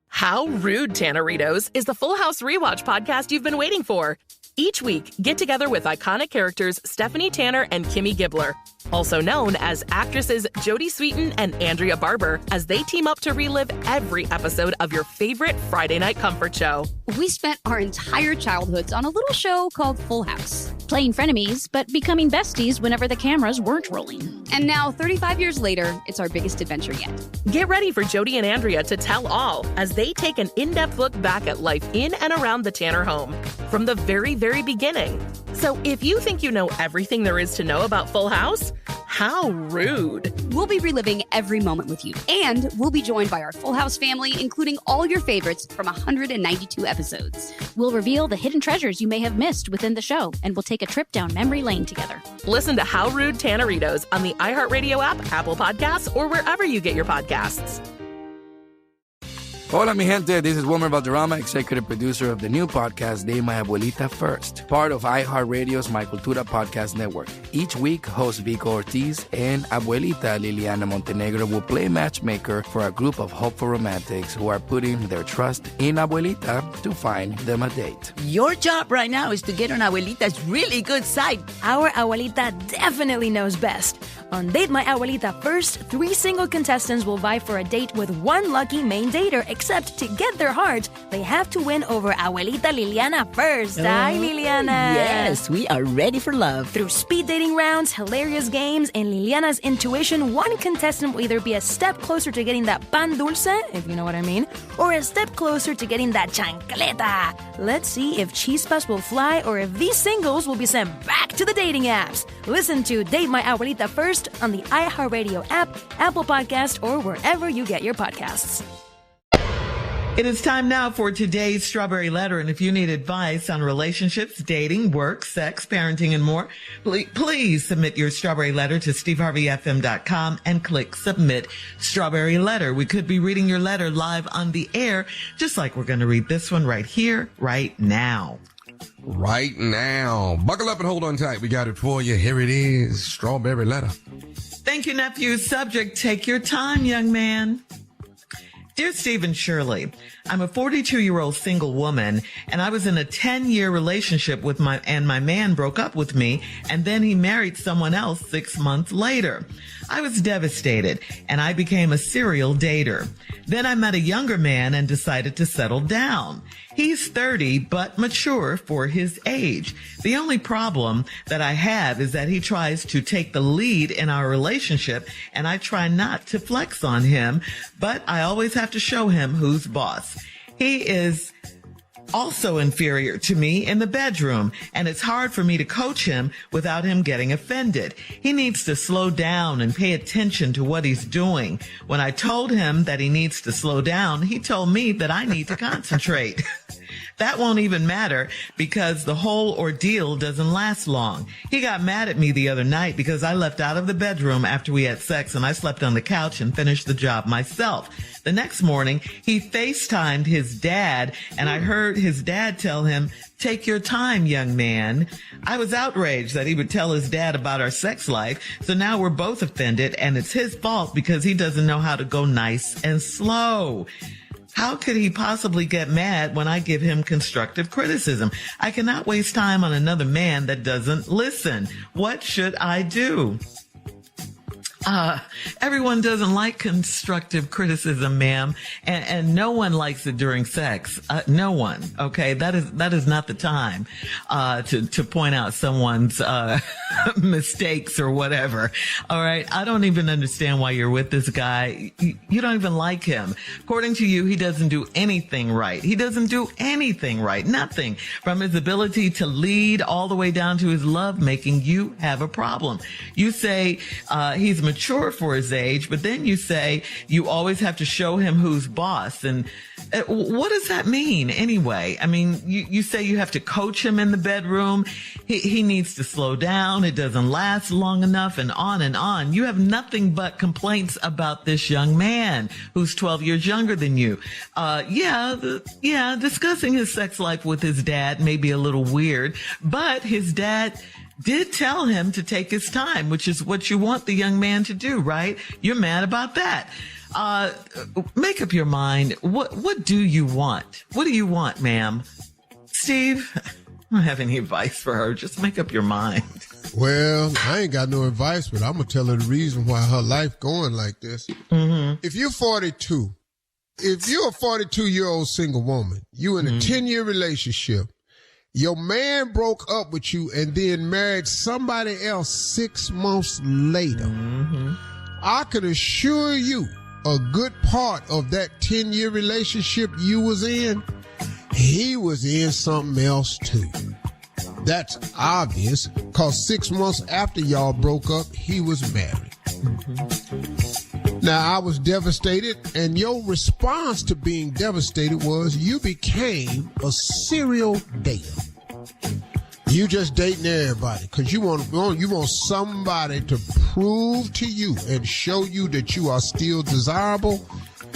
Speaker 4: How Rude, Tanneritos is the Full House Rewatch podcast you've been waiting for. Each week, get together with iconic characters Stephanie Tanner and Kimmy Gibbler, also known as actresses Jodie Sweetin and Andrea Barber, as they team up to relive every episode of your favorite Friday night comfort show.
Speaker 5: We spent our entire childhoods on a little show called Full House. Playing frenemies, but becoming besties whenever the cameras weren't rolling. And now, 35 years later, it's our biggest adventure yet.
Speaker 4: Get ready for Jodie and Andrea to tell all as they take an in-depth look back at life in and around the Tanner home from the very beginning. So if you think you know everything there is to know about Full House, how rude.
Speaker 5: We'll be reliving every moment with you, and we'll be joined by our Full House family, including all your favorites from 192 episodes.
Speaker 6: We'll reveal the hidden treasures you may have missed within the show, and we'll take a trip down memory lane together.
Speaker 4: Listen to How Rude Tanneritos on the iHeartRadio app, Apple Podcasts, or wherever you get your podcasts.
Speaker 14: Hola, mi gente. This is Wilmer Valderrama, executive producer of the new podcast, De My Abuelita First, part of iHeartRadio's My Cultura podcast network. Each week, host Vico Ortiz and Abuelita Liliana Montenegro will play matchmaker for a group of hopeful romantics who are putting their trust in Abuelita to find them a date.
Speaker 15: Your job right now is to get on Abuelita's really good side.
Speaker 16: Our Abuelita definitely knows best. On Date My Abuelita First, 3 single contestants will vie for a date with one lucky main dater, except to get their heart, they have to win over Abuelita Liliana first. Hi, Liliana.
Speaker 15: Yes, we are ready for love.
Speaker 16: Through speed dating rounds, hilarious games, and Liliana's intuition, one contestant will either be a step closer to getting that pan dulce, if you know what I mean, or a step closer to getting that chancleta. Let's see if chispas will fly or if these singles will be sent back to the dating apps. Listen to Date My Abuelita First on the iHeartRadio app, Apple Podcast, or wherever you get your podcasts.
Speaker 10: It is time now for today's Strawberry Letter. And if you need advice on relationships, dating, work, sex, parenting, and more, please submit your Strawberry Letter to steveharveyfm.com and click Submit Strawberry Letter. We could be reading your letter live on the air, just like we're going to read this one right here, right now.
Speaker 11: Right now. Buckle up and hold on tight. We got it for you. Here it is. Strawberry Letter.
Speaker 10: Thank you, nephew. Subject: take your time, young man. Dear Steve and Shirley, I'm a 42-year-old single woman, and I was in a 10-year relationship with my man broke up with me, and then he married someone else 6 months later. I was devastated, and I became a serial dater. Then I met a younger man and decided to settle down. He's 30, but mature for his age. The only problem that I have is that he tries to take the lead in our relationship, and I try not to flex on him, but I always have to show him who's boss. He is also inferior to me in the bedroom, and it's hard for me to coach him without him getting offended. He needs to slow down and pay attention to what he's doing. When I told him that he needs to slow down, he told me that I need to concentrate. That won't even matter because the whole ordeal doesn't last long. He got mad at me the other night because I left out of the bedroom after we had sex and I slept on the couch and finished the job myself. The next morning, he FaceTimed his dad, and I heard his dad tell him, "Take your time, young man." I was outraged that he would tell his dad about our sex life, so now we're both offended, and it's his fault because he doesn't know how to go nice and slow. How could he possibly get mad when I give him constructive criticism? I cannot waste time on another man that doesn't listen. What should I do? Everyone doesn't like constructive criticism, ma'am, and no one likes it during sex. No one. Okay, that is not the time to point out someone's mistakes or whatever. All right, I don't even understand why you're with this guy. You don't even like him. According to you, he doesn't do anything right. He doesn't do anything right. Nothing. From his ability to lead all the way down to his love making, you have a problem. You say he's mature mature for his age, but then you say you always have to show him who's boss. And what does that mean anyway? I mean, you say you have to coach him in the bedroom. He needs to slow down. It doesn't last long enough, and on and on. You have nothing but complaints about this young man who's 12 years younger than you. Discussing his sex life with his dad may be a little weird, but his dad did tell him to take his time, which is what you want the young man to do, right? You're mad about that. Make up your mind. What do you want? What do you want, ma'am? Steve, I don't have any advice for her. Just make up your mind.
Speaker 2: Well, I ain't got no advice, but I'm going to tell her the reason why her life going like this.
Speaker 10: Mm-hmm.
Speaker 2: If you're 42, if you're a 42-year-old single woman, you in a 10-year relationship, your man broke up with you and then married somebody else 6 months later. I can assure you a good part of that 10-year relationship you was in, he was in something else too. That's obvious, because 6 months after y'all broke up, he was married. Now, I was devastated, and your response to being devastated was you became a serial dater. You just dating everybody because you want somebody to prove to you and show you that you are still desirable,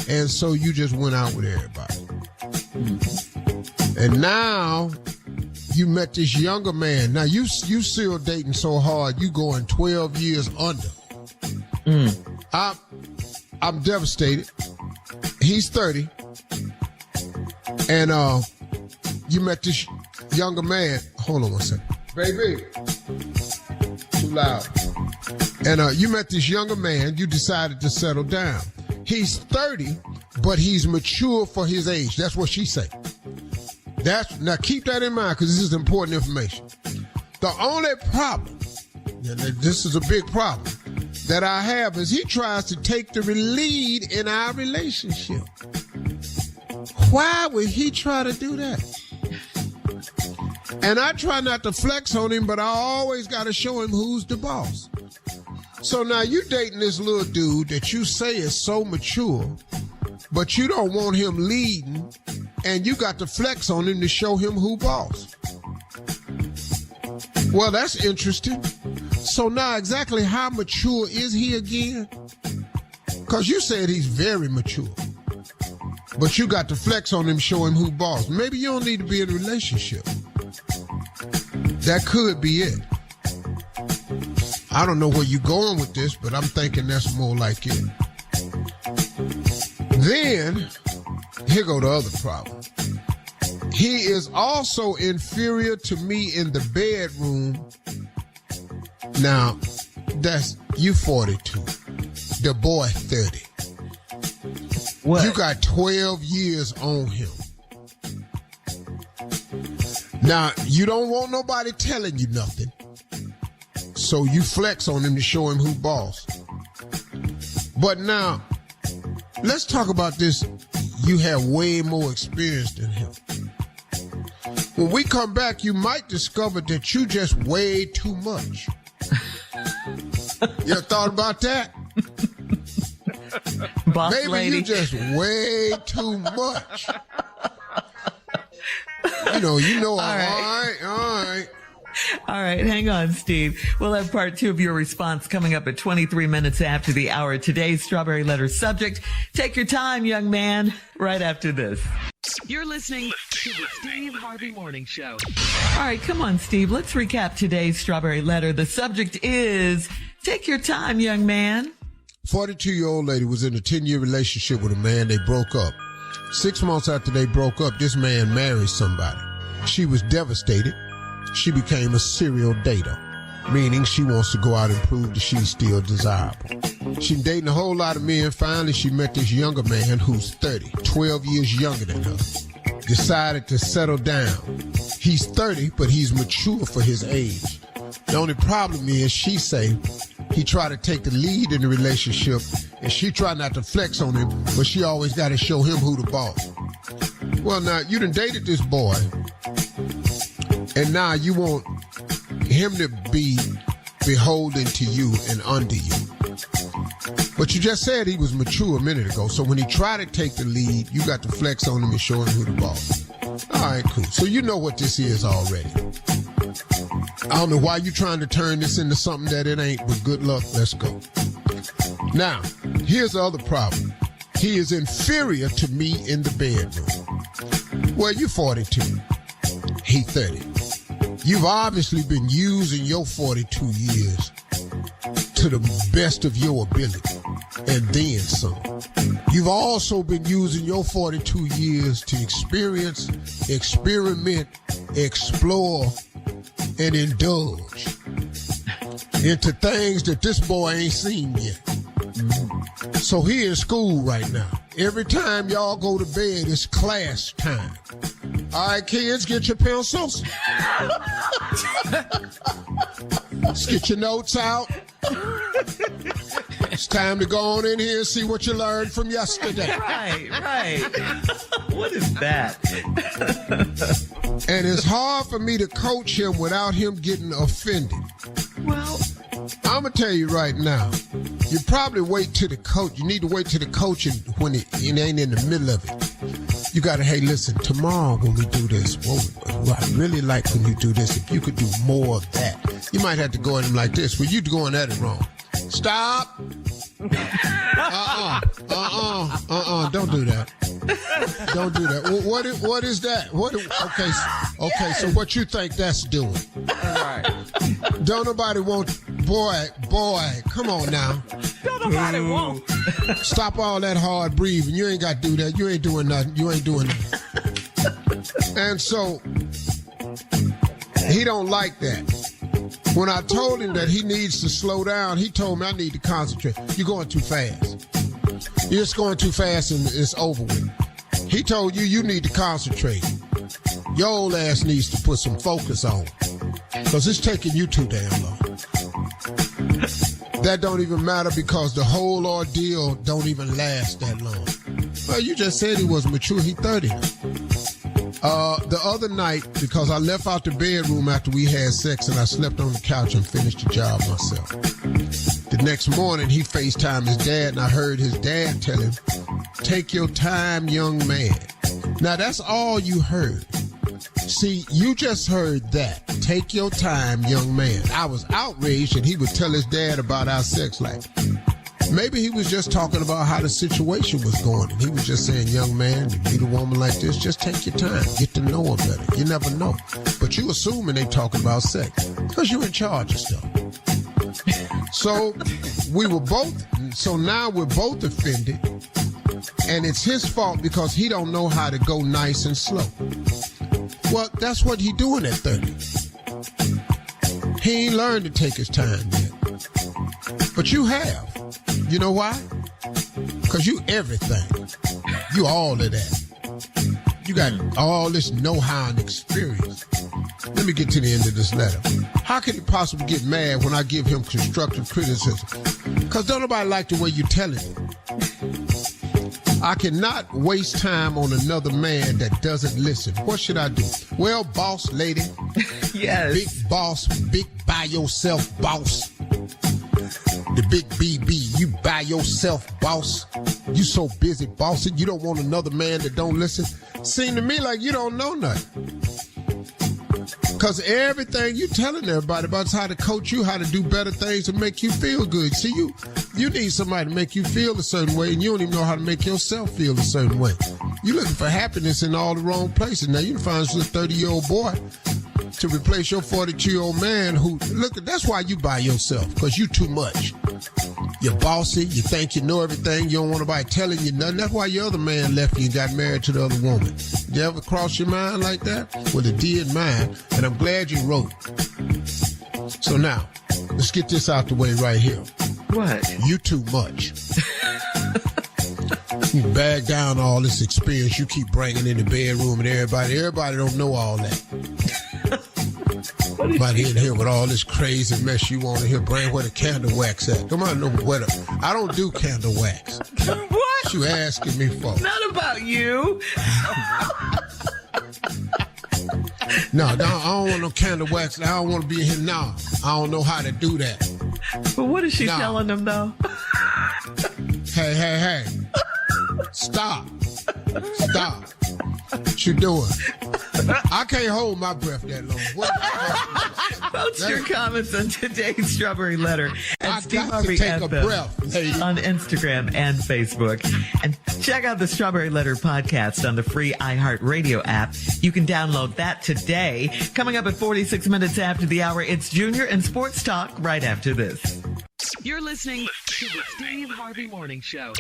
Speaker 2: and so you just went out with everybody. And now you met this younger man. Now you still dating so hard, you going 12 years under. I'm devastated. He's 30, and you met this younger man. Hold on one second. Baby. Too loud. And you met this younger man. You decided to settle down. He's 30, but he's mature for his age. That's what she said. Now keep that in mind, because this is important information. The only problem, and this is a big problem, that I have is he tries to take the lead in our relationship. Why would he try to do that? And I try not to flex on him, but I always got to show him who's the boss. So now you dating this little dude that you say is so mature, but you don't want him leading, and you got to flex on him to show him who boss. Well, that's interesting. So now exactly how mature is he again? Because you said he's very mature, but you got to flex on him, show him who boss. Maybe you don't need to be in a relationship. That could be it. I don't know where you're going with this, but I'm thinking that's more like it. Then, here go the other problem. He is also inferior to me in the bedroom. Now, that's you 42. The boy 30.
Speaker 10: What?
Speaker 2: You got 12 years on him. Now, you don't want nobody telling you nothing, so you flex on him to show him who boss. But now, let's talk about this. You have way more experience than him. When we come back, you might discover that you just weigh too much. You ever thought about that?
Speaker 10: Boss
Speaker 2: Maybe
Speaker 10: lady.
Speaker 2: you just weigh too much. You know, all right.
Speaker 10: All right, hang on, Steve. We'll have part 2 of your response coming up at 23 minutes after the hour. Today's Strawberry Letter subject: take your time, young man, right after this.
Speaker 3: You're listening to the Steve Harvey Morning Show.
Speaker 10: All right, come on, Steve. Let's recap today's Strawberry Letter. The subject is, take your time, young man.
Speaker 2: 42-year-old lady was in a 10-year relationship with a man. They broke up. 6 months after they broke up, this man married somebody. She was devastated. She became a serial dater, meaning she wants to go out and prove that she's still desirable. She's dating a whole lot of men. Finally, she met this younger man who's 30, 12 years younger than her. Decided to settle down. He's 30, but he's mature for his age. The only problem is, she say, he tried to take the lead in the relationship, and she tried not to flex on him, but she always got to show him who the boss. Well, now, you done dated this boy, and now you want him to be beholden to you and under you. But you just said he was mature a minute ago. So when he tried to take the lead, you got to flex on him and show him who the boss is. All right, cool. So you know what this is already. I don't know why you're trying to turn this into something that it ain't, but good luck. Let's go. Now, here's the other problem. He is inferior to me in the bedroom. Well, you're 42. He 30. You've obviously been using your 42 years to the best of your ability, and then some. You've also been using your 42 years to experience, experiment, explore, and indulge into things that this boy ain't seen yet. So he in school right now. Every time y'all go to bed, it's class time. All right, kids, get your pencils. Let's get your notes out. It's time to go on in here and see what you learned from yesterday.
Speaker 10: Right. What is that?
Speaker 2: And it's hard for me to coach him without him getting offended.
Speaker 10: Well,
Speaker 2: I'm going to tell you right now, you probably wait till the coach. You need to wait till the coaching when it ain't in the middle of it. You got to, hey, listen, tomorrow when we do this, well, I really like when you do this. If you could do more of that. You might have to go at him like this. Well, you going at it wrong. Stop. Don't do that. Don't do that. What is that? Okay, so what you think that's doing?
Speaker 8: All right.
Speaker 2: Don't nobody want, boy, come on now.
Speaker 8: Don't nobody want.
Speaker 2: Stop all that hard breathing. You ain't got to do that. You ain't doing nothing. You ain't doing nothing. And so, he don't like that. When I told him that he needs to slow down, he told me I need to concentrate. You're going too fast. You're just going too fast and it's over with. He told you need to concentrate. Your old ass needs to put some focus on. Because it's taking you too damn long. That don't even matter because the whole ordeal don't even last that long. Well, you just said he was mature. He 30. The other night, because I left out the bedroom after we had sex and I slept on the couch and finished the job myself. The next morning, he FaceTimed his dad and I heard his dad tell him, "Take your time, young man." Now, that's all you heard. See, you just heard that. Take your time, young man. I was outraged and he would tell his dad about our sex life. Maybe he was just talking about how the situation was going. And he was just saying, young man, to meet a woman like this, just take your time. Get to know her better. You never know. But you assuming they talking about sex because you're in charge of stuff. So now we're both offended. And it's his fault because he don't know how to go nice and slow. Well, that's what he doing at 30. He ain't learned to take his time yet. But you have. You know why? Because you everything. You all of that. You got all this know-how and experience. Let me get to the end of this letter. How can he possibly get mad when I give him constructive criticism? Because don't nobody like the way you're telling him. I cannot waste time on another man that doesn't listen. What should I do? Well, boss lady.
Speaker 10: Yes.
Speaker 2: Big boss, big by yourself boss. The big BB, you by yourself, boss. You so busy bossing, you don't want another man that don't listen. Seem to me like you don't know nothing. Because everything you telling everybody about is how to coach you, how to do better things to make you feel good. See, you need somebody to make you feel a certain way, and you don't even know how to make yourself feel a certain way. You're looking for happiness in all the wrong places. Now, you can find a 30-year-old boy to replace your 42-year-old man who, look, that's why you by yourself, because you too much. You're bossy, you think you know everything, you don't want nobody telling you nothing. That's why your other man left you and got married to the other woman. Did you ever cross your mind like that? Well, it did mine, and I'm glad you wrote. So now, let's get this out the way right here.
Speaker 10: What?
Speaker 2: You too much. You bag down all this experience you keep bringing in the bedroom and everybody don't know all that. Everybody in here with all this crazy mess you want to hear. Bring where the candle wax at. Come on, where I don't do candle wax.
Speaker 10: What?
Speaker 2: You asking me for?
Speaker 10: Not about you.
Speaker 2: No, I don't want no candle wax. I don't want to be in here now. I don't know how to do that.
Speaker 10: But what is she telling them though?
Speaker 2: Hey. Stop. What you doing? I can't hold my breath that long.
Speaker 10: Post your comments on today's Strawberry Letter at Steve
Speaker 2: got
Speaker 10: Harvey
Speaker 2: to take a
Speaker 10: FM
Speaker 2: breath, lady.
Speaker 10: on Instagram and Facebook. And check out the Strawberry Letter podcast on the free iHeartRadio app. You can download that today. Coming up at 46 minutes after the hour, it's Junior and Sports Talk right after this.
Speaker 3: You're listening to the Steve Harvey Morning Show.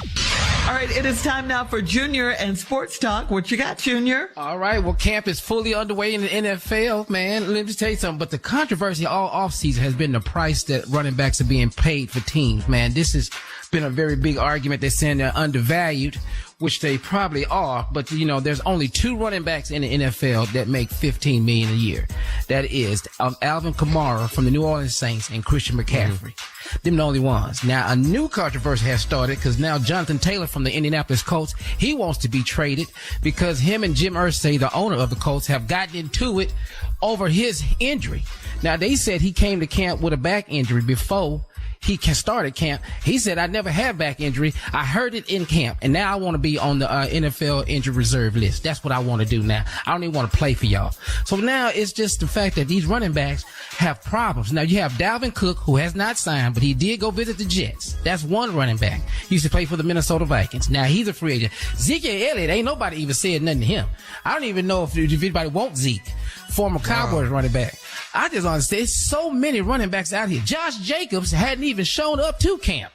Speaker 10: All right, it is time now for Junior and Sports Talk. What you got, Junior?
Speaker 9: All right, well, camp is fully underway in the NFL, man. Let me tell you something, but the controversy all offseason has been the price that running backs are being paid for teams, man. This has been a very big argument. They're saying they're undervalued, which they probably are, but you know, there's only 2 running backs in the NFL that make $15 million a year. That is Alvin Kamara from the New Orleans Saints and Christian McCaffrey. Them the only ones. Now, a new controversy has started because now Jonathan Taylor from the Indianapolis Colts, he wants to be traded because him and Jim Irsay, the owner of the Colts, have gotten into it over his injury. Now, they said he came to camp with a back injury before he started camp. He said, I never had back injury. I heard it in camp, and now I want to be on the NFL injury reserve list. That's what I want to do now. I don't even want to play for y'all. So now it's just the fact that these running backs have problems. Now you have Dalvin Cook, who has not signed, but he did go visit the Jets. That's one running back. He used to play for the Minnesota Vikings. Now he's a free agent. Zeke Elliott, ain't nobody even said nothing to him. I don't even know if anybody wants Zeke, former Cowboys running back. I just understand. There's so many running backs out here. Josh Jacobs hadn't even shown up to camp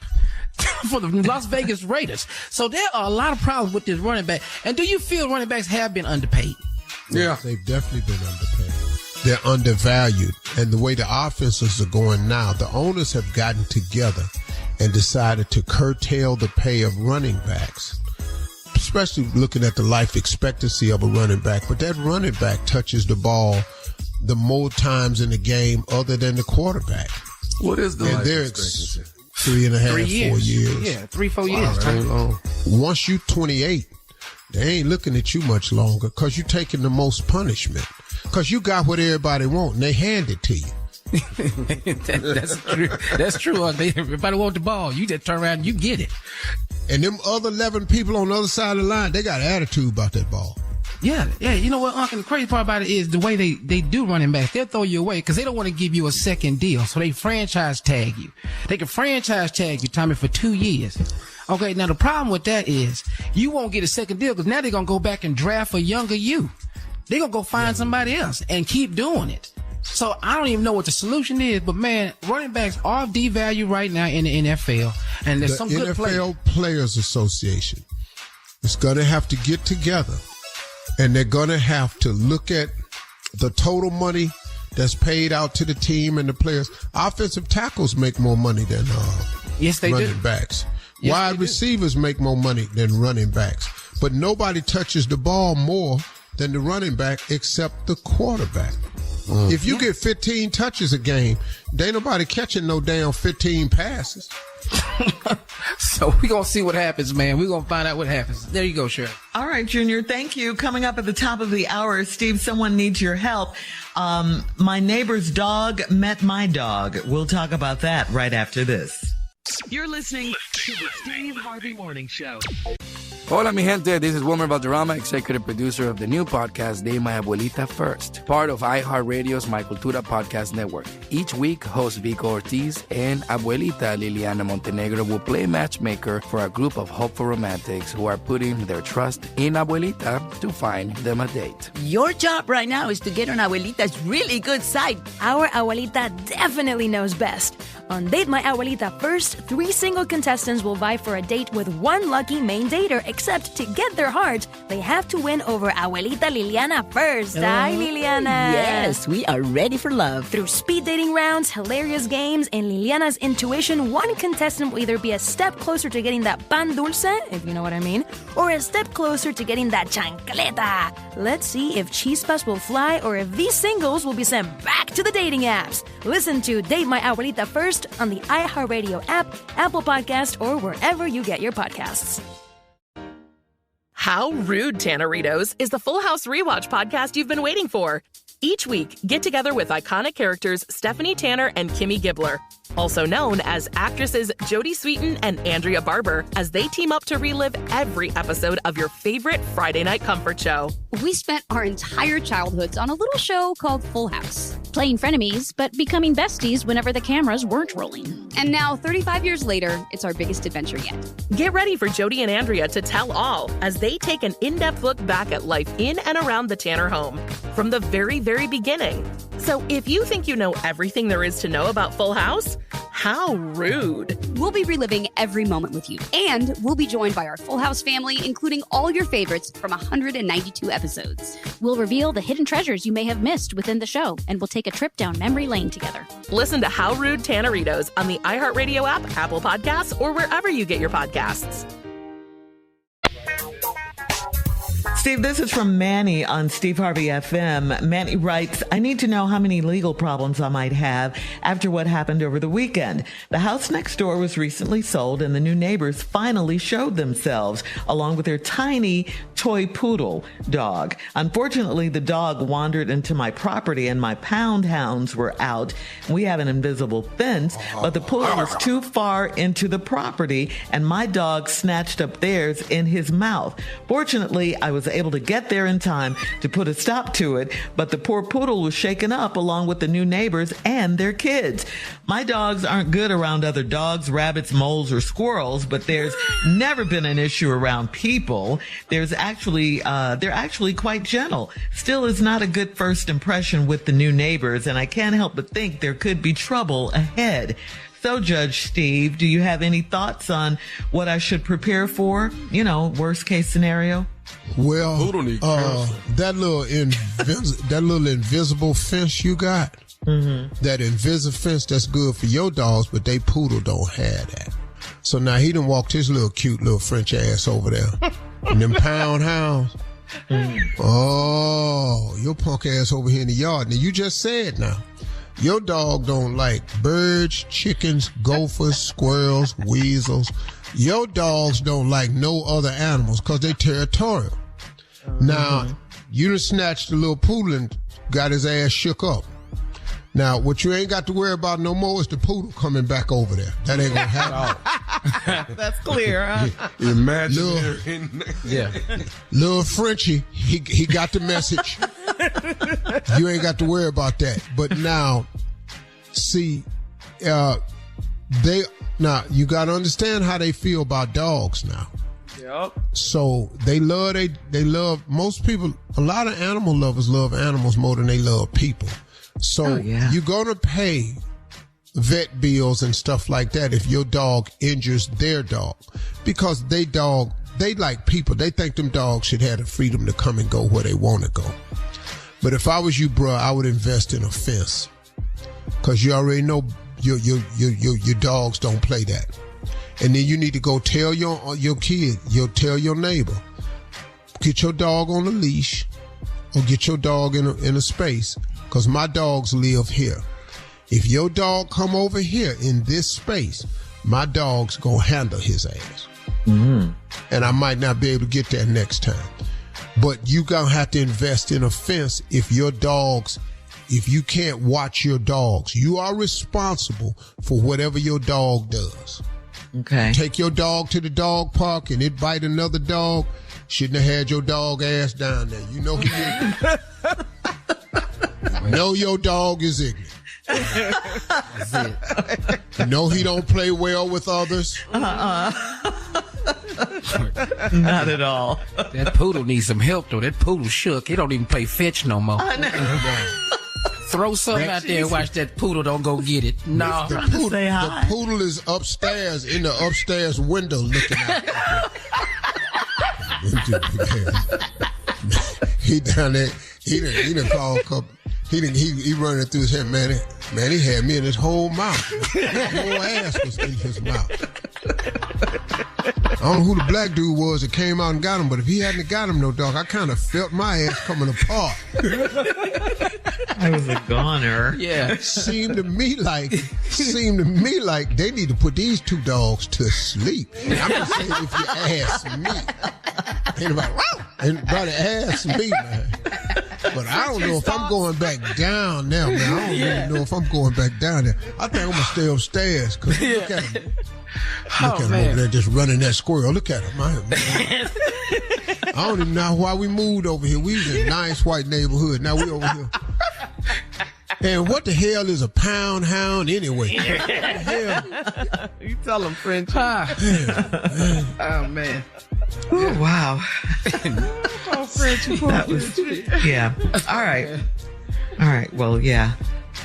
Speaker 9: for the Las Vegas Raiders. So there are a lot of problems with this running back. And do you feel running backs have been underpaid?
Speaker 2: Yeah. They've definitely been underpaid. They're undervalued. And the way the offenses are going now, the owners have gotten together and decided to curtail the pay of running backs, especially looking at the life expectancy of a running back. But that running back touches the ball the more times in the game other than the quarterback.
Speaker 11: What is the life
Speaker 2: expectancy? 3.5, 4 years.
Speaker 9: Yeah, 3-4 years.
Speaker 2: Right. Long. Once you 28, they ain't looking at you much longer because you're taking the most punishment. Because you got what everybody want, and they hand it to you.
Speaker 9: That's true. That's true. Everybody want the ball. You just turn around and you get it.
Speaker 2: And them other 11 people on the other side of the line, they got an attitude about that ball.
Speaker 9: Yeah. You know what, Uncle? The crazy part about it is the way they do running back. They'll throw you away because they don't want to give you a second deal. So they franchise tag you. They can franchise tag you, Tommy, for 2 years. Okay, now the problem with that is you won't get a second deal because now they're going to go back and draft a younger you. They're going to go find somebody else and keep doing it. So I don't even know what the solution is, but man, running backs are devalued right now in the NFL. And there's some good players.
Speaker 2: The NFL Players Association is going to have to get together. And they're going to have to look at the total money that's paid out to the team and the players. Offensive tackles make more money than
Speaker 9: yes, they
Speaker 2: running
Speaker 9: do.
Speaker 2: backs.
Speaker 9: Yes,
Speaker 2: wide receivers make more money than running backs. But nobody touches the ball more than the running back except the quarterback. If you get 15 touches a game, there ain't nobody catching no damn 15 passes.
Speaker 9: So we're going to see what happens, man. We're going to find out what happens. There you go, Shirley.
Speaker 10: All right, Junior. Thank you. Coming up at the top of the hour, Steve, someone needs your help. My neighbor's dog met my dog. We'll talk about that right after this.
Speaker 3: You're listening to the Steve Harvey Morning Show.
Speaker 14: Hola, mi gente. This is Wilmer Valderrama, executive producer of the new podcast, De My Abuelita First, part of iHeartRadio's My Cultura podcast network. Each week, host Vico Ortiz and Abuelita Liliana Montenegro will play matchmaker for a group of hopeful romantics who are putting their trust in Abuelita to find them a date.
Speaker 15: Your job right now is to get on Abuelita's really good side.
Speaker 16: Our Abuelita definitely knows best. On Date My Abuelita First, 3 single contestants will vie for a date with one lucky main dater, except to get their heart, they have to win over Abuelita Liliana first. Hi, Liliana.
Speaker 15: Yes, we are ready for love.
Speaker 16: Through speed dating rounds, hilarious games, and Liliana's intuition, one contestant will either be a step closer to getting that pan dulce, if you know what I mean, or a step closer to getting that chancleta. Let's see if chispas will fly or if these singles will be sent back to the dating apps. Listen to Date My Abuelita First on the iHeartRadio app, Apple Podcast, or wherever you get your podcasts.
Speaker 4: How Rude, Tanneritos is the Full House Rewatch podcast you've been waiting for. Each week, get together with iconic characters Stephanie Tanner and Kimmy Gibbler. also known as actresses Jodie Sweetin and Andrea Barber, as they team up to relive every episode of your favorite Friday night comfort show.
Speaker 5: We spent our entire childhoods on a little show called Full House. Playing frenemies, but becoming besties whenever the cameras weren't rolling. And now, 35 years later, it's our biggest adventure yet.
Speaker 4: Get ready for Jodie and Andrea to tell all as they take an in-depth look back at life in and around the Tanner home from the very, very beginning. So if you think you know everything there is to know about Full House, how rude.
Speaker 5: We'll be reliving every moment with you, and we'll be joined by our Full House family, including all your favorites from 192 episodes.
Speaker 6: We'll reveal the hidden treasures you may have missed within the show, and we'll take a trip down memory lane together.
Speaker 4: Listen to How Rude Tanneritos on the iHeartRadio app, Apple Podcasts, or wherever you get your podcasts.
Speaker 10: Steve, this is from Manny on Steve Harvey FM. Manny writes, I need to know how many legal problems I might have after what happened over the weekend. The house next door was recently sold and the new neighbors finally showed themselves along with their tiny toy poodle dog. Unfortunately, the dog wandered into my property and my pound hounds were out. We have an invisible fence, but the poodle was too far into the property and my dog snatched up theirs in his mouth. Fortunately, I was able to get there in time to put a stop to it, but the poor poodle was shaken up along with the new neighbors and their kids. My dogs aren't good around other dogs, rabbits, moles, or squirrels, but there's never been an issue around people. They're actually quite gentle. Still is not a good first impression with the new neighbors, and I can't help but think there could be trouble ahead. So, Judge Steve, do you have any thoughts on what I should prepare for? You know, worst case scenario?
Speaker 2: Well, that little invisible fence you got, that invisible fence, that's good for your dogs, but they poodle don't have that. So now he done walked his little cute little French ass over there. And them pound hounds. Oh, your punk ass over here in the yard. Now you just said now, your dog don't like birds, chickens, gophers, squirrels, weasels. Your dogs don't like no other animals because they territorial. Now, you done snatched the little poodle and got his ass shook up. Now, what you ain't got to worry about no more is the poodle coming back over there. That ain't gonna happen.
Speaker 10: That's clear, huh?
Speaker 11: Imaginary.
Speaker 2: Little Frenchie, he got the message. You ain't got to worry about that. But now, see, now you got to understand how they feel about dogs now.
Speaker 8: Yep.
Speaker 2: So they love most people. A lot of animal lovers love animals more than they love people. So you're going to pay vet bills and stuff like that if your dog injures their dog, because they like people. They think them dogs should have the freedom to come and go where they want to go. But if I was you, bruh, I would invest in a fence, because you already know your dogs don't play that. And then you need to go tell your kid, tell your neighbor, get your dog on a leash or get your dog in a space, because my dogs live here. If your dog come over here in this space, my dog's gonna handle his ass. And I might not be able to get there next time. But you gonna have to invest in a fence if you can't watch your dogs. You are responsible for whatever your dog does.
Speaker 10: Okay.
Speaker 2: Take your dog to the dog park and it bite another dog, shouldn't have had your dog ass down there. You know he ignorant. Know your dog is ignorant.
Speaker 9: That's it.
Speaker 2: Know he don't play well with others.
Speaker 10: Not at all.
Speaker 9: That poodle needs some help, though. That poodle shook. He don't even play fetch no more. Throw something out there and watch that poodle don't go get it. No.
Speaker 2: The poodle is upstairs in the upstairs window looking out. He down there. He done called a couple. He running through his head, man, he had me in his whole mouth. His whole ass was in his mouth. I don't know who the black dude was that came out and got him, but if he hadn't got him, no dog, I kind of felt my ass coming apart.
Speaker 10: I was a goner.
Speaker 9: Yeah.
Speaker 2: Seemed to me like they need to put these two dogs to sleep. I'm just saying, if you ask me. Anybody ask me, man. But I don't know if I'm going back down now, man. I don't really know if I'm going back down there. I think I'm going to stay upstairs. Cause look at him. Look at him over there just running that squirrel. Look at him. Man. I don't even know why we moved over here. We was in a nice white neighborhood. Now we over here. And what the hell is a pound hound anyway?
Speaker 8: You tell them, French.
Speaker 9: Oh, man.
Speaker 10: Oh, wow.
Speaker 8: That
Speaker 10: was, yeah. All right. Well, yeah.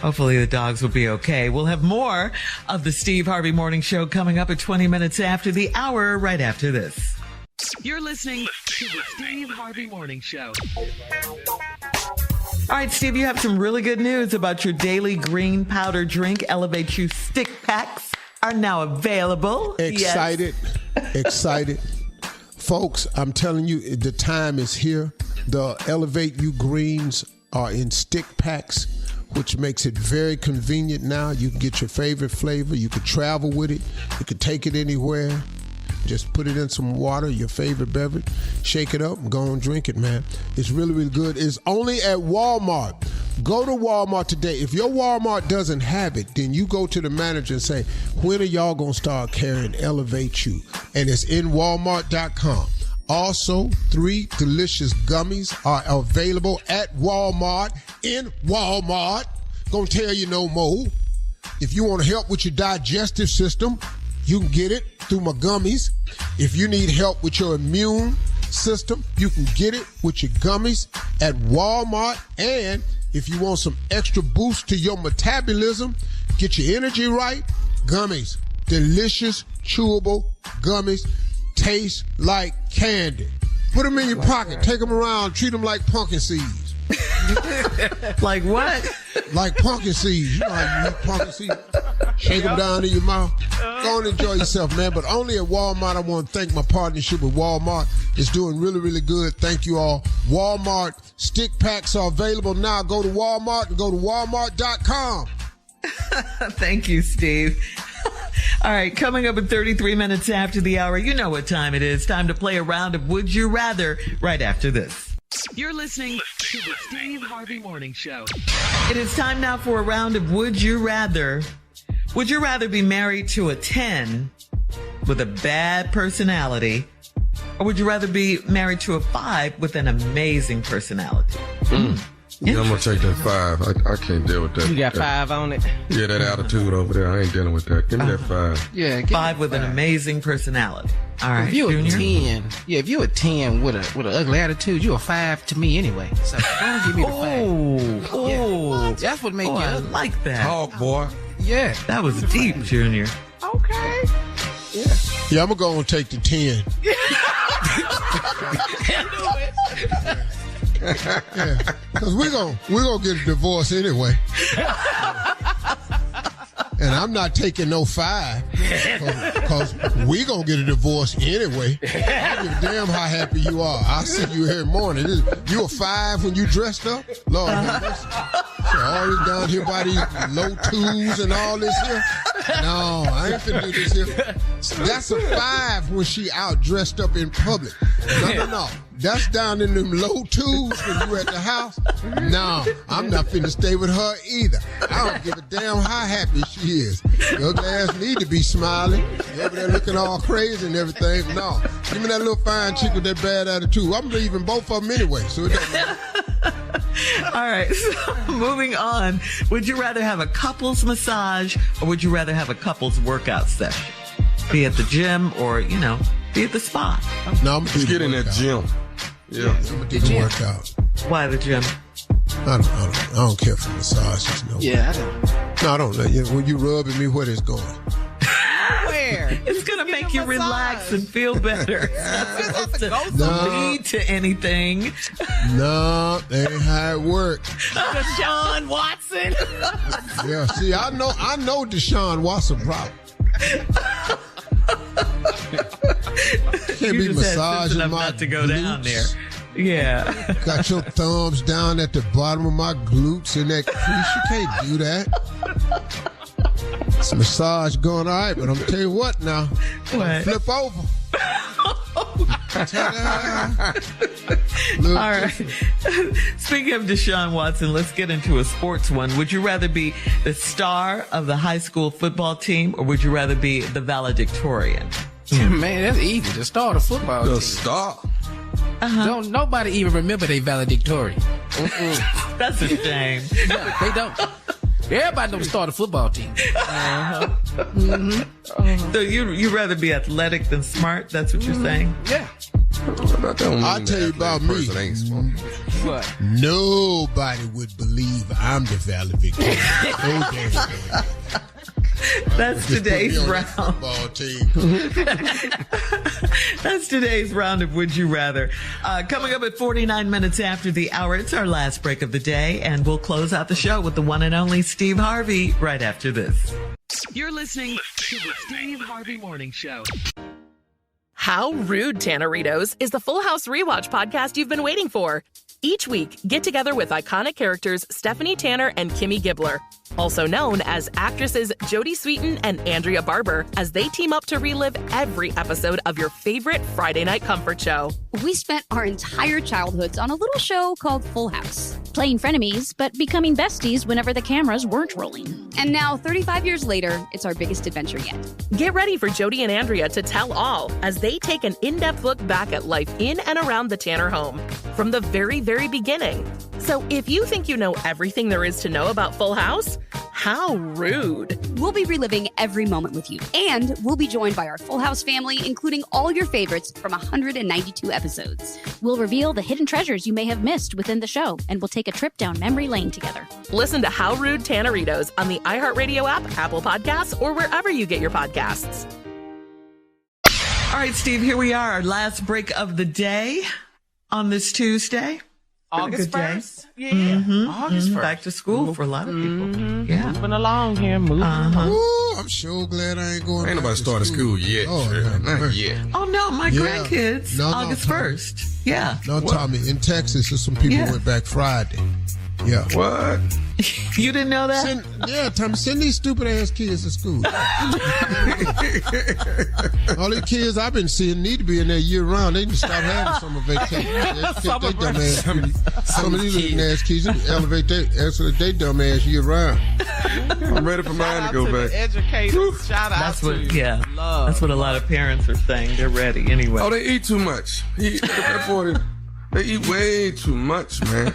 Speaker 10: Hopefully the dogs will be okay. We'll have more of the Steve Harvey Morning Show coming up at 20 minutes after the hour, right after this.
Speaker 3: You're listening to the Steve Harvey Morning Show.
Speaker 10: All right, Steve, you have some really good news about your daily green powder drink. Elevate You stick packs are now available.
Speaker 2: Excited. Folks, I'm telling you, the time is here. The Elevate You greens are in stick packs, which makes it very convenient now. You can get your favorite flavor. You can travel with it. You can take it anywhere. Just put it in some water, your favorite beverage, shake it up, and go and drink it, man. It's really, really good. It's only at Walmart. Go to Walmart today. If your Walmart doesn't have it, then you go to the manager and say, when are y'all going to start carrying Elevate You? And it's in Walmart.com. Also, 3 delicious gummies are available at Walmart, in Walmart. Gonna tell you no more. If you want to help with your digestive system, you can get it through my gummies. If you need help with your immune system, you can get it with your gummies at Walmart. And if you want some extra boost to your metabolism, get your energy right, gummies. Delicious, chewable gummies. Taste like candy. Put them in your pocket. Take them around. Treat them like pumpkin seeds.
Speaker 10: Like what?
Speaker 2: Like pumpkin seeds. You know how you eat pumpkin seeds? Shake them down in your mouth. Go and enjoy yourself, man. But only at Walmart. I want to thank my partnership with Walmart. It's doing really, really good. Thank you all. Walmart stick packs are available now. Go to Walmart and go to Walmart.com.
Speaker 10: Thank you, Steve. All right, coming up at 33 minutes after the hour, you know what time it is. Time to play a round of Would You Rather right after this.
Speaker 3: You're listening to the Steve Harvey Morning Show.
Speaker 10: It is time now for a round of Would You Rather. Would you rather be married to a 10 with a bad personality, or would you rather be married to a 5 with an amazing personality?
Speaker 11: Yeah, I'm going to take that 5. I can't deal with that.
Speaker 8: You got 5 on it?
Speaker 11: Yeah, that attitude over there. I ain't dealing with that. Give me that 5.
Speaker 9: Yeah,
Speaker 10: 5 with an amazing personality. All right,
Speaker 9: if you're
Speaker 10: Junior?
Speaker 9: a 10, if you're a 10 with an ugly attitude, you're a 5 to me anyway. So don't give me the 5.
Speaker 10: Oh,
Speaker 9: that's what makes you
Speaker 10: I
Speaker 9: ugly.
Speaker 10: like that.
Speaker 11: Talk, boy.
Speaker 9: Yeah,
Speaker 10: that was deep, Junior.
Speaker 8: Okay.
Speaker 2: Yeah, I'm going to take the 10. Yeah, because we're gonna get a divorce anyway. And I'm not taking no 5 because we're going to get a divorce anyway. I don't give a damn how happy you are. I'll see you here in the morning. You a 5 when you dressed up? Lord, so all this down here by these low 2s and all this here? No, I ain't finna do this here. That's a 5 when she out dressed up in public. No. That's down in them low 2s when you at the house. No, I'm not finna stay with her either. I don't give a damn how happy she is. Your ass need to be smiling. You over there looking all crazy and everything. No, give me that little fine chick with that bad attitude. I'm leaving both of them anyway, so it doesn't matter.
Speaker 10: All right, so moving on. Would you rather have a couples massage or would you rather have a couples workout session? Be at the gym or, be at the spa.
Speaker 2: No, I'm
Speaker 11: Let's get in that gym. Yeah.
Speaker 2: I'm gonna do the workout.
Speaker 10: Why the gym?
Speaker 2: I don't care for massages. No.
Speaker 9: Yeah, I don't.
Speaker 2: No, I don't. When you rubbing me, where it's going?
Speaker 8: Where?
Speaker 10: It's going to make you relax and feel better. It doesn't lead to anything.
Speaker 2: No, that ain't how it works.
Speaker 8: Deshaun Watson.
Speaker 2: Yeah, see, I know Deshaun Watson problem. Can't be massaging my
Speaker 10: not to go
Speaker 2: glutes.
Speaker 10: down there. Yeah.
Speaker 2: Got your thumbs down at the bottom of my glutes in that crease. You can't do that. It's massage going all right, but I'm gonna tell you what now.
Speaker 10: What?
Speaker 2: Flip over.
Speaker 10: All right. Speaking of Deshaun Watson, let's get into a sports one. Would you rather be the star of the high school football team, or would you rather be the valedictorian?
Speaker 9: Man, that's easy. The star of the football team.
Speaker 11: The star.
Speaker 9: Don't nobody even remember they valedictorian.
Speaker 10: That's a shame.
Speaker 9: No, they don't. Everybody know the star of the football team.
Speaker 10: So you rather be athletic than smart? That's what you're saying?
Speaker 9: Yeah.
Speaker 2: I'll tell you about me.
Speaker 9: What?
Speaker 2: Nobody would believe I'm the valedictorian. No damn.
Speaker 10: That's today's round. That's today's round of Would You Rather. Coming up at 49 minutes after the hour, it's our last break of the day, and we'll close out the show with the one and only Steve Harvey right after this.
Speaker 3: You're listening to the Steve Harvey Morning Show.
Speaker 4: How Rude, Tanneritos is the Full House Rewatch podcast you've been waiting for. Each week, get together with iconic characters Stephanie Tanner and Kimmy Gibbler, also known as actresses Jodie Sweetin and Andrea Barber, as they team up to relive every episode of your favorite Friday night comfort show.
Speaker 5: We spent our entire childhoods on a little show called Full House. Playing frenemies, but becoming besties whenever the cameras weren't rolling. And now, 35 years later, it's our biggest adventure yet.
Speaker 4: Get ready for Jodie and Andrea to tell all as they take an in-depth look back at life in and around the Tanner home from the very beginning. So if you think you know everything there is to know about Full House, how rude.
Speaker 5: We'll be reliving every moment with you, and we'll be joined by our Full House family, including all your favorites from 192 episodes.
Speaker 6: We'll reveal the hidden treasures you may have missed within the show, and we'll take a trip down memory lane together.
Speaker 4: Listen to How Rude Tanneritos on the iHeartRadio app, Apple Podcasts, or wherever you get your podcasts.
Speaker 10: All right, Steve, here we are, our last break of the day on this Tuesday.
Speaker 8: August 1st. Yeah.
Speaker 10: August 1st. Back to school for a lot of people. Yeah.
Speaker 8: Moving along here. Moving along.
Speaker 2: Ooh, I'm sure glad I ain't going.
Speaker 11: Ain't nobody started school yet. Not yet.
Speaker 10: Oh, no, my grandkids, August 1st. Yeah.
Speaker 2: No, Tommy, in Texas, there's some people went back Friday. Yeah.
Speaker 11: What?
Speaker 10: You didn't know that?
Speaker 2: Tommy, send these stupid ass kids to school. All these kids I've been seeing need to be in there year round. They need to stop having summer vacation. Some of these little ass kids elevate their dumb ass year round.
Speaker 11: I'm ready for mine to go back.
Speaker 8: Educators, shout out to you.
Speaker 10: Yeah. That's what a lot of parents are saying. They're ready anyway.
Speaker 11: Oh, they eat too much. They eat way too much, man.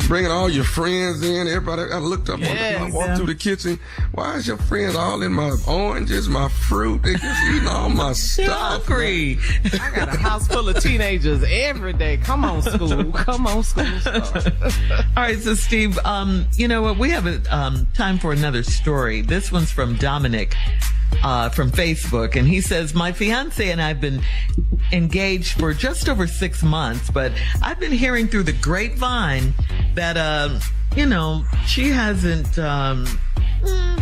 Speaker 11: Bringing all your friends in. Everybody, I looked up I walked through the kitchen. Why is your friends all in my oranges, my fruit? They just eating all my stuff.
Speaker 10: Hungry.
Speaker 8: I got a house full of teenagers every day. Come on, school. Come on, school.
Speaker 10: All right, so Steve, you know what? We have time for another story. This one's from Dominic. From Facebook, and he says, my fiance and I have been engaged for just over 6 months, but I've been hearing through the grapevine that, she hasn't,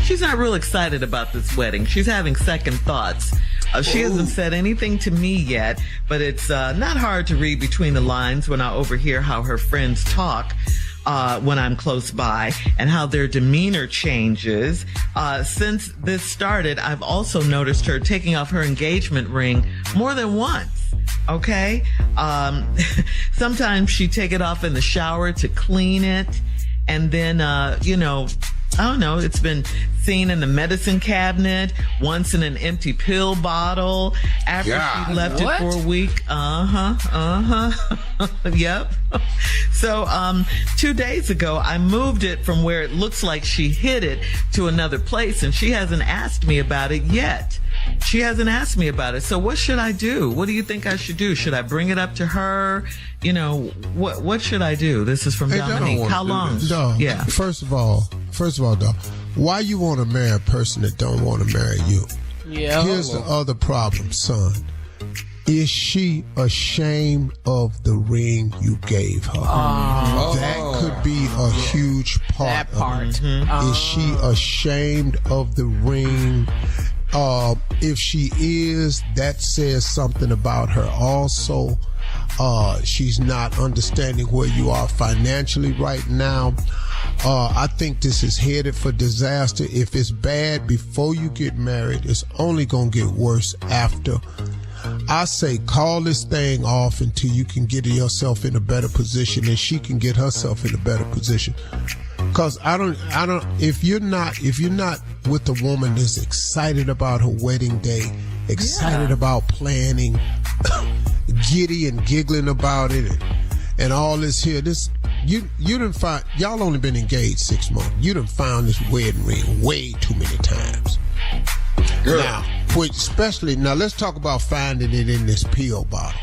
Speaker 10: she's not real excited about this wedding. She's having second thoughts. She hasn't said anything to me yet, but it's not hard to read between the lines when I overhear how her friends talk when I'm close by and how their demeanor changes. Since this started, I've also noticed her taking off her engagement ring more than once. Okay? Sometimes she take it off in the shower to clean it. And then, I don't know, it's been seen in the medicine cabinet, once in an empty pill bottle, after she left it for a week. Yep. So, 2 days ago, I moved it from where it looks like she hid it to another place, and she hasn't asked me about it yet. She hasn't asked me about it. So what should I do? What do you think I should do? Should I bring it up to her? What should I do? This is from Dominique. How long?
Speaker 2: Yeah. First of all, dog, why you want to marry a person that don't want to marry you?
Speaker 8: Yeah.
Speaker 2: Here's the other problem, son. Is she ashamed of the ring you gave her? That could be a huge part. Is she ashamed of the ring? If she is, that says something about her. Also, she's not understanding where you are financially right now. I think this is headed for disaster. If it's bad before you get married, it's only going to get worse after. I say call this thing off until you can get yourself in a better position and she can get herself in a better position. Cause I don't, if you're not with a woman that's excited about her wedding day, excited about planning, giddy and giggling about it and all this here, you done find, y'all only been engaged 6 months. You done found this wedding ring way too many times. Girl. Now let's talk about finding it in this pill bottle.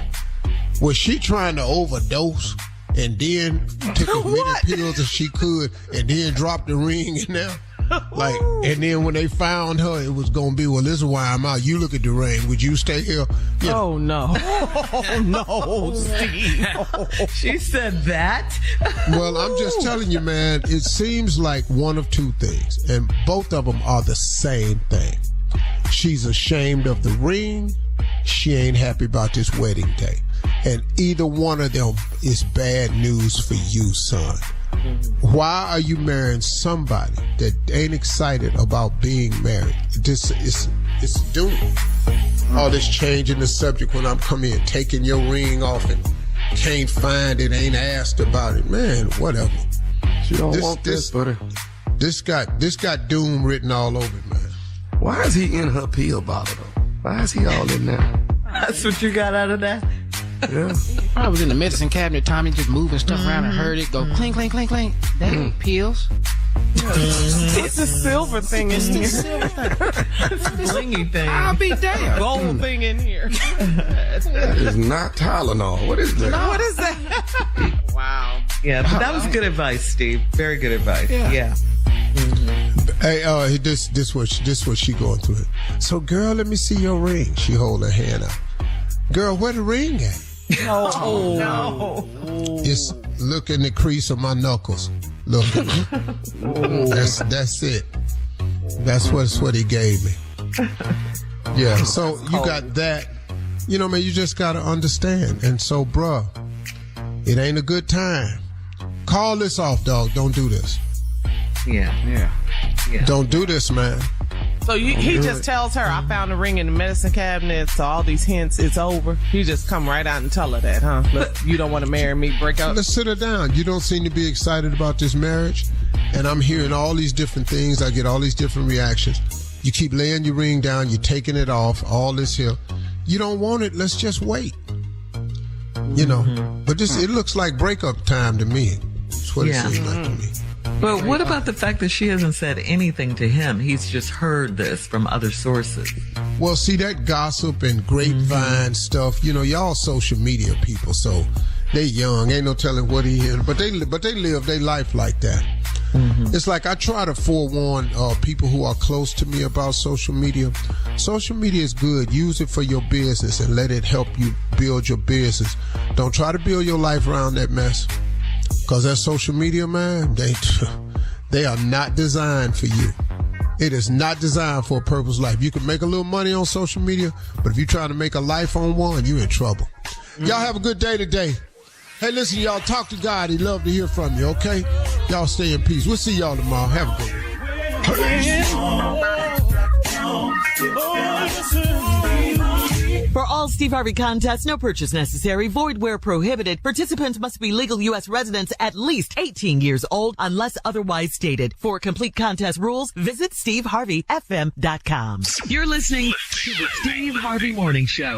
Speaker 2: Was she trying to overdose and then took as many pills as she could and then dropped the ring in there? Like, and then when they found her, it was gonna be, well, this is why I'm out. You look at the ring. Would you stay here? You know.
Speaker 8: Oh no! Oh no, Steve!
Speaker 10: She said that.
Speaker 2: Well, I'm just telling you, man. It seems like one of two things, and both of them are the same thing. She's ashamed of the ring. She ain't happy about this wedding day, and either one of them is bad news for you, son. Why are you marrying somebody that ain't excited about being married? It's doomed. All this changing the subject when I'm coming in, taking your ring off and can't find it, ain't asked about it. Man, whatever.
Speaker 11: She don't want this, buddy.
Speaker 2: This got doom written all over it, man.
Speaker 11: Why is he in her pill bottle, though? Why is he all in there?
Speaker 10: That's what you got out of that?
Speaker 11: Yeah.
Speaker 9: I was in the medicine cabinet, Tommy, just moving stuff around and heard it go clink, clink, clink, clink. That ain't pills.
Speaker 8: It's a silver thing in here.
Speaker 10: It's a blingy thing.
Speaker 9: I'll be damned.
Speaker 8: Gold thing in here.
Speaker 11: That is not Tylenol. What is that?
Speaker 8: No, what is that? Wow.
Speaker 10: Yeah, but that was good advice, Steve. Very good advice. Yeah.
Speaker 2: Hey, this what she going through it. So, girl, let me see your ring. She hold her hand out. Girl, where the ring at?
Speaker 10: Oh no!
Speaker 2: It's look in the crease of my knuckles. Look, that's it. That's what he gave me. Yeah. So you got that. You know, man. You just gotta understand. And so, bruh, it ain't a good time. Call this off, dog. Don't do this.
Speaker 10: Yeah.
Speaker 2: Don't do this, man.
Speaker 8: So he just tells her, I found a ring in the medicine cabinet, so all these hints, it's over. He just come right out and tell her that, huh? Look, you don't want to marry me, break up.
Speaker 2: Let's sit her down. You don't seem to be excited about this marriage, and I'm hearing all these different things. I get all these different reactions. You keep laying your ring down, you're taking it off, all this here. You don't want it, let's just wait. You know, but it looks like breakup time to me. That's what it seems like to me.
Speaker 10: But what about the fact that she hasn't said anything to him? He's just heard this from other sources.
Speaker 2: Well, see, that gossip and grapevine stuff, you know, y'all social media people, so they young, ain't no telling what he is, but they live their life like that. It's like I try to forewarn people who are close to me about social media. Social media is good. Use it for your business and let it help you build your business. Don't try to build your life around that mess. Because that social media, man, they are not designed for you. It is not designed for a purpose life. You can make a little money on social media, but if you're trying to make a life on one, you're in trouble. Y'all have a good day today. Hey, listen, y'all, talk to God. He'd love to hear from you, okay? Y'all stay in peace. We'll see y'all tomorrow. Have a good one.
Speaker 10: For all Steve Harvey contests, no purchase necessary, void where prohibited. Participants must be legal U.S. residents at least 18 years old unless otherwise stated. For complete contest rules, visit SteveHarveyFM.com.
Speaker 3: You're listening to the Steve Harvey Morning Show.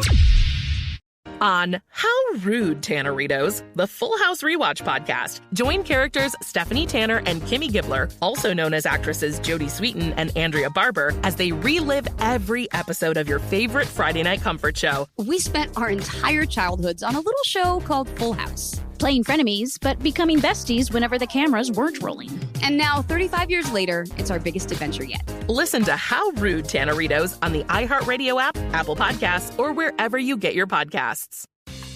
Speaker 4: On How Rude, Tanneritos, the Full House Rewatch podcast. Join characters Stephanie Tanner and Kimmy Gibbler, also known as actresses Jodie Sweetin and Andrea Barber, as they relive every episode of your favorite Friday night comfort show.
Speaker 5: We spent our entire childhoods on a little show called Full House. Playing frenemies, but becoming besties whenever the cameras weren't rolling. And now, 35 years later, it's our biggest adventure yet.
Speaker 4: Listen to How Rude, Tanneritos on the iHeartRadio app, Apple Podcasts, or wherever you get your podcasts.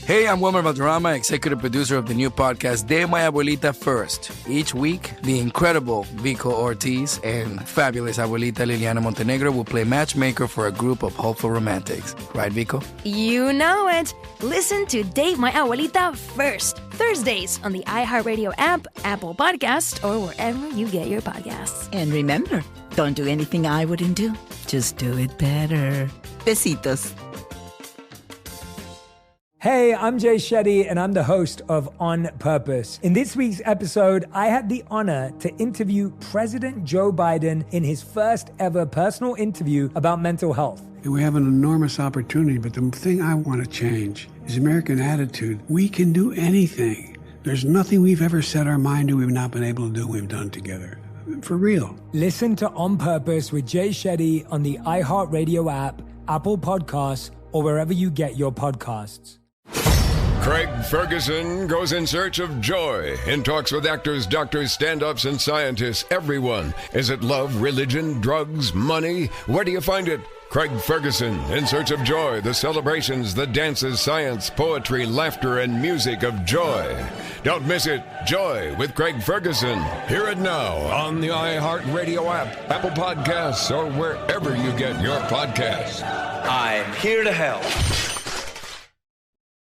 Speaker 14: Hey, I'm Wilmer Valderrama, executive producer of the new podcast, De My Abuelita First. Each week, the incredible Vico Ortiz and fabulous abuelita Liliana Montenegro will play matchmaker for a group of hopeful romantics. Right, Vico?
Speaker 16: You know it. Listen to Date My Abuelita First, Thursdays on the iHeartRadio app, Apple Podcast, or wherever you get your podcasts.
Speaker 15: And remember, don't do anything I wouldn't do. Just do it better. Besitos.
Speaker 19: Hey, I'm Jay Shetty, and I'm the host of On Purpose. In this week's episode, I had the honor to interview President Joe Biden in his first ever personal interview about mental health.
Speaker 20: We have an enormous opportunity, but the thing I want to change is American attitude. We can do anything. There's nothing we've ever set our mind to we've not been able to do, we've done together. For real.
Speaker 19: Listen to On Purpose with Jay Shetty on the iHeartRadio app, Apple Podcasts, or wherever you get your podcasts.
Speaker 21: Craig Ferguson goes in search of joy and talks with actors, doctors, stand-ups, and scientists. Everyone. Is it love, religion, drugs, money? Where do you find it? Craig Ferguson, In Search of Joy, the celebrations, the dances, science, poetry, laughter, and music of joy. Don't miss it. Joy with Craig Ferguson. Hear it now on the iHeartRadio app, Apple Podcasts, or wherever you get your podcasts.
Speaker 22: I'm here to help.